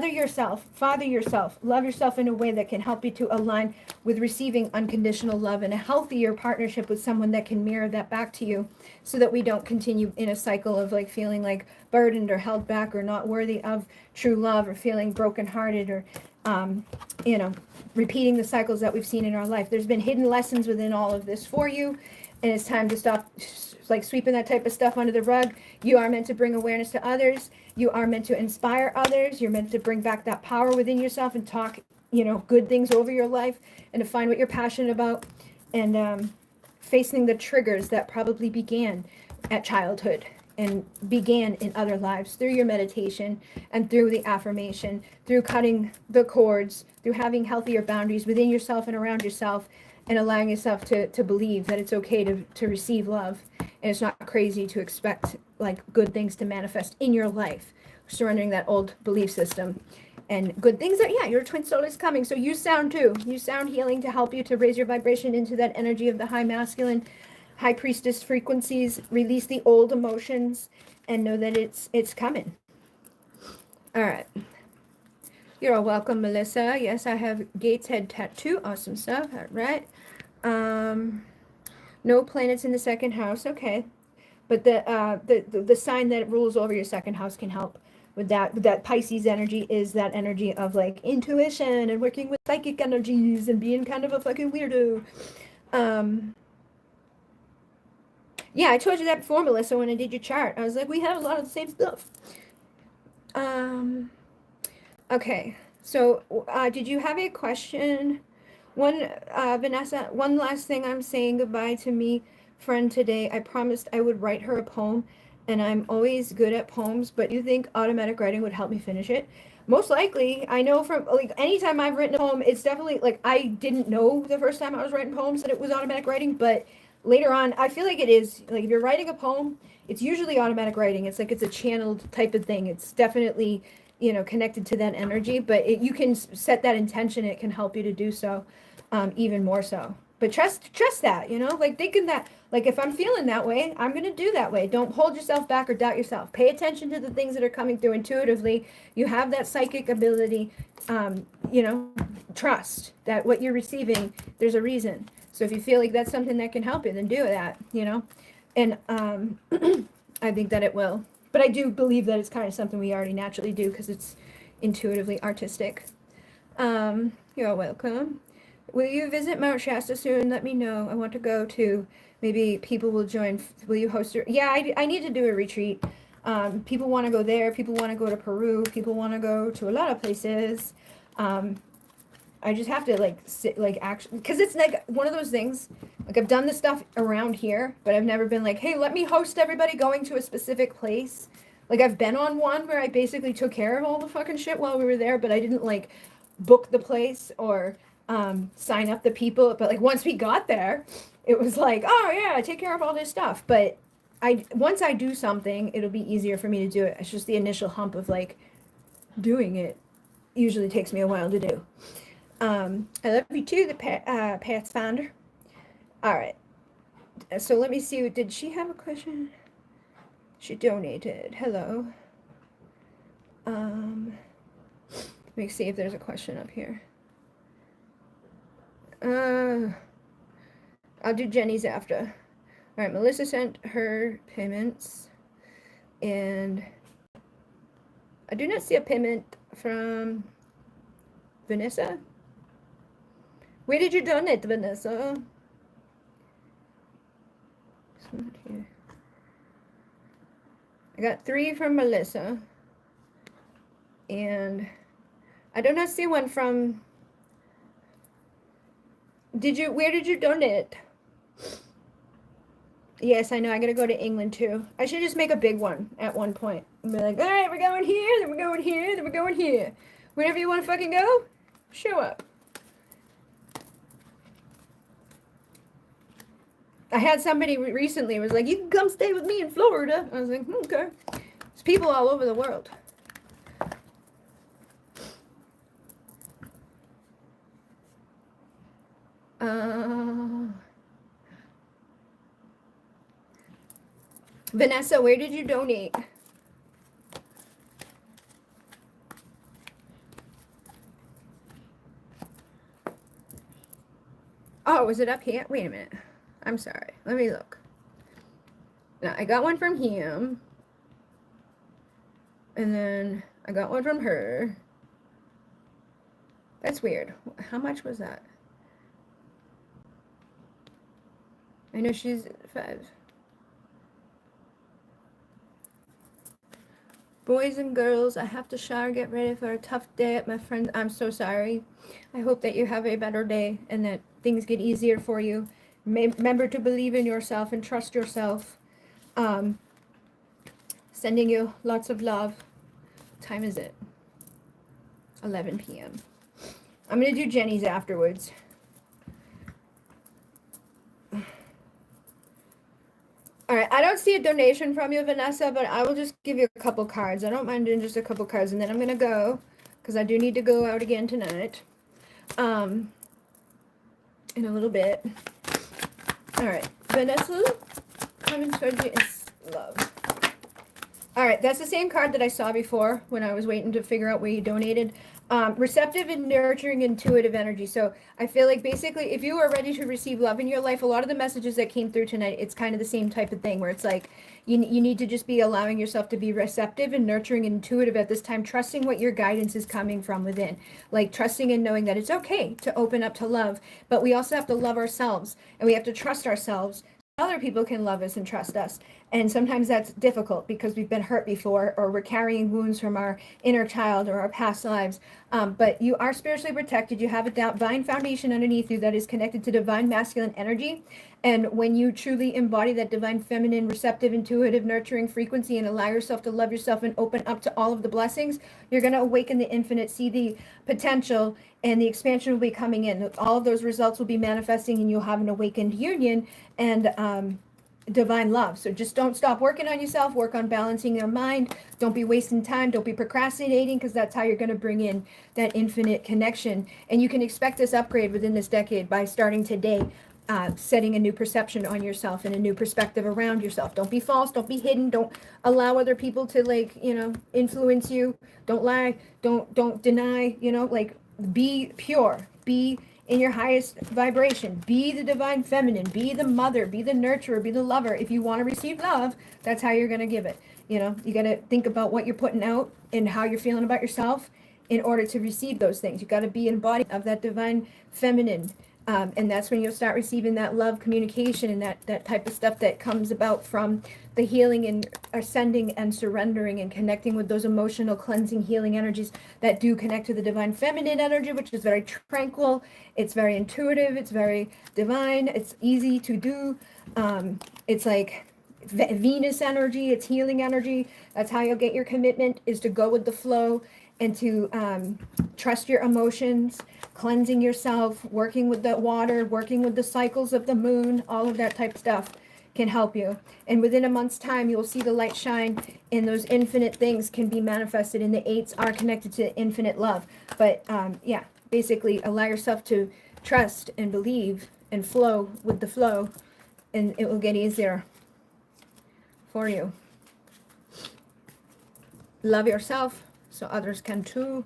yourself, father yourself, love yourself in a way that can help you to align with receiving unconditional love and a healthier partnership with someone that can mirror that back to you, so that we don't continue in a cycle of like feeling like burdened or held back or not worthy of true love, or feeling brokenhearted, or repeating the cycles that we've seen in our life. There's been hidden lessons within all of this for you, and it's time to stop like sweeping that type of stuff under the rug. You are meant to bring awareness to others. You are meant to inspire others. You're meant to bring back that power within yourself and talk, good things over your life, and to find what you're passionate about, and facing the triggers that probably began at childhood and began in other lives through your meditation and through the affirmation, through cutting the cords, through having healthier boundaries within yourself and around yourself, and allowing yourself to believe that it's okay to receive love, and it's not crazy to expect like good things to manifest in your life, surrendering that old belief system. And good things your twin soul is coming. So you sound healing to help you to raise your vibration into that energy of the high masculine, high priestess frequencies. Release the old emotions and know that it's coming. All right. You're all welcome, Melissa. Yes, I have Gates head tattoo. Awesome stuff. All right. No planets in the second house. Okay. But the sign that rules over your second house can help with that. That Pisces energy is that energy of like intuition and working with psychic energies and being kind of a fucking weirdo. Yeah, I told you that before, Melissa, when I did your chart. I was like, we have a lot of the same stuff. Okay, so did you have a question? Vanessa, one last thing. I'm saying goodbye to me friend today. I promised I would write her a poem, and I'm always good at poems, but you think automatic writing would help me finish it? Most likely. I know from like anytime I've written a poem, it's definitely like I didn't know the first time I was writing poems that it was automatic writing, but later on I feel like it is. Like if you're writing a poem, it's usually automatic writing. It's like it's a channeled type of thing. It's definitely connected to that energy, but you can set that intention. It can help you to do so, even more so. But trust that, like thinking that, like if I'm feeling that way, I'm going to do that way. Don't hold yourself back or doubt yourself. Pay attention to the things that are coming through intuitively. You have that psychic ability, trust that what you're receiving, there's a reason. So if you feel like that's something that can help you, then do that, and I think that it will. But I do believe that it's kind of something we already naturally do because it's intuitively artistic. You're welcome. Will you visit Mount Shasta soon? Let me know. I want to go too. Maybe people will join. Will you host your... Yeah, I need to do a retreat. People want to go there. People want to go to Peru. People want to go to a lot of places. I just have to like sit, like actually, because it's like one of those things, like I've done this stuff around here, but I've never been like, hey, let me host everybody going to a specific place. Like I've been on one where I basically took care of all the fucking shit while we were there, but I didn't like book the place or sign up the people. But like once we got there, it was like, oh yeah, I take care of all this stuff. But once I do something, it'll be easier for me to do it. It's just the initial hump of like doing it usually takes me a while to do. I love you too, the Pathfinder. All right. So let me see. Did she have a question? She donated. Hello. Let me see if there's a question up here. I'll do Jenny's after. All right. Melissa sent her payments, and I do not see a payment from Vanessa. Where did you donate, Vanessa? It's not here. I got 3 from Melissa. And I do not see one from... Where did you donate? Yes, I know. I gotta go to England too. I should just make a big one at one point. And be like, all right, we're going here, then we're going here, then we're going here. Wherever you want to fucking go, show up. I had somebody recently was like, you can come stay with me in Florida. I was like, okay. There's people all over the world. Vanessa, where did you donate? Oh, was it up here? Wait a minute. I'm sorry. Let me look. Now, I got one from him. And then I got one from her. That's weird. How much was that? I know she's 5. Boys and girls, I have to shower, get ready for a tough day at my friend's. I'm so sorry. I hope that you have a better day and that things get easier for you. Remember to believe in yourself and trust yourself. Sending you lots of love. What time is it? 11 p.m. I'm going to do Jenny's afterwards. All right, I don't see a donation from you, Vanessa, but I will just give you a couple cards. I don't mind doing just a couple cards, and then I'm going to go, because I do need to go out again tonight, in a little bit. All right, Vanessa, coming towards you is love. All right, that's the same card that I saw before when I was waiting to figure out where you donated. Receptive and nurturing intuitive energy. So I feel like basically if you are ready to receive love in your life, a lot of the messages that came through tonight, it's kind of the same type of thing where it's like you need to just be allowing yourself to be receptive and nurturing and intuitive at this time, trusting what your guidance is coming from within, like trusting and knowing that it's okay to open up to love, but we also have to love ourselves and we have to trust ourselves. Other people can love us and trust us. And sometimes that's difficult because we've been hurt before or we're carrying wounds from our inner child or our past lives. But you are spiritually protected. You have a divine foundation underneath you that is connected to divine masculine energy. And when you truly embody that divine feminine, receptive, intuitive, nurturing frequency and allow yourself to love yourself and open up to all of the blessings, you're going to awaken the infinite, see the potential, and the expansion will be coming in. All of those results will be manifesting and you'll have an awakened union and divine love. So just don't stop working on yourself. Work on balancing your mind. Don't be wasting time. Don't be procrastinating, because that's how you're going to bring in that infinite connection. And you can expect this upgrade within this decade by starting today, setting a new perception on yourself and a new perspective around yourself. Don't be false. Don't be hidden. Don't allow other people to influence you. Don't lie. Don't deny, be pure. Be in your highest vibration. Be the divine feminine. Be the mother. Be the nurturer. Be the lover. If you want to receive love, that's how you're going to give it. You got to think about what you're putting out and how you're feeling about yourself in order to receive those things. You got to be embodied of that divine feminine. And that's when you'll start receiving that love communication and that type of stuff that comes about from the healing and ascending and surrendering and connecting with those emotional cleansing healing energies that do connect to the divine feminine energy, which is very tranquil. It's very intuitive. It's very divine. It's easy to do. It's like Venus energy. It's healing energy. That's how you'll get your commitment, is to go with the flow and to trust your emotions, cleansing yourself, working with the water, working with the cycles of the moon, all of that type of stuff can help you. And within a month's time, you will see the light shine and those infinite things can be manifested, and the 8s are connected to infinite love. But yeah, basically allow yourself to trust and believe and flow with the flow, and it will get easier for you. Love yourself so others can too.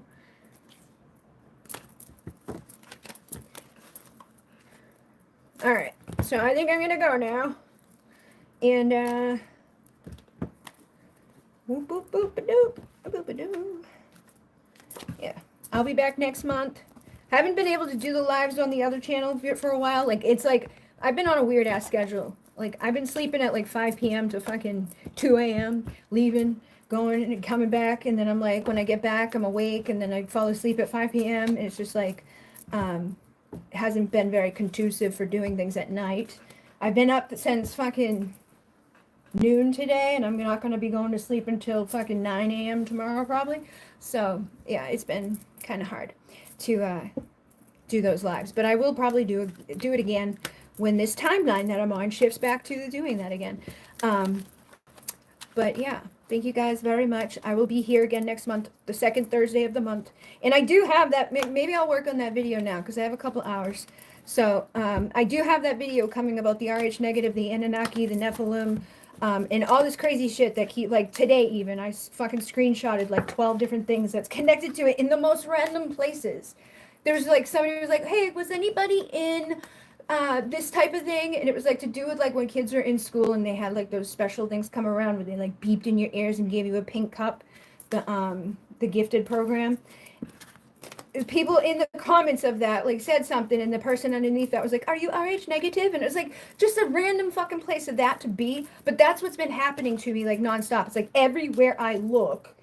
All right, so I think I'm gonna go now, and boop boop boop a doop boop a doo. Yeah, I'll be back next month. Haven't been able to do the lives on the other channel for a while. Like, it's like I've been on a weird ass schedule. Like, I've been sleeping at like 5 p.m. to fucking 2 a.m. leaving, going and coming back, and then I'm like, when I get back, I'm awake, and then I fall asleep at 5 p.m. and it's just like hasn't been very conducive for doing things at night. I've been up since fucking noon today, and I'm not going to be going to sleep until fucking 9 a.m. tomorrow probably. So yeah, it's been kind of hard to do those lives, but I will probably do it again when this timeline that I'm on shifts back to doing that again. But yeah, thank you guys very much. I will be here again next month, the second Thursday of the month. And I do have that, maybe I'll work on that video now because I have a couple hours. So I do have that video coming about the RH negative, the Anunnaki, the Nephilim, and all this crazy shit that keep, like today even, I fucking screenshotted like 12 different things that's connected to it in the most random places. There's like somebody who was like, hey, was anybody in this type of thing? And it was like to do with like when kids are in school and they had like those special things come around where they like beeped in your ears and gave you a pink cup, the gifted program. People in the comments of that like said something, and the person underneath that was like, are you RH negative? And it was like just a random fucking place of that to be. But that's what's been happening to me like nonstop. It's like everywhere I look,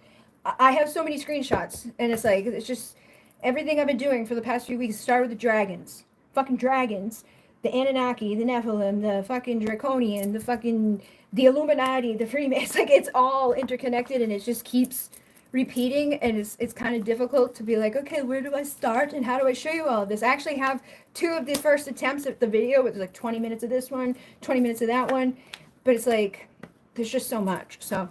I have so many screenshots, and it's like it's just everything I've been doing for the past few weeks started with the dragons, fucking dragons, the Anunnaki, the Nephilim, the fucking Draconian, the Illuminati, the Freemasons. Like it's all interconnected, and it just keeps repeating, and it's kind of difficult to be like, okay, where do I start and how do I show you all of this? I actually have 2 of the first attempts at the video. It's like 20 minutes of this one, 20 minutes of that one, but it's like there's just so much. So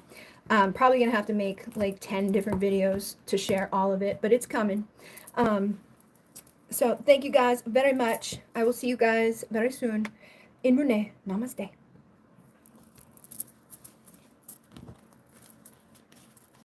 I'm probably gonna have to make like 10 different videos to share all of it, but it's coming. So thank you guys very much. I will see you guys very soon. In Mune, namaste.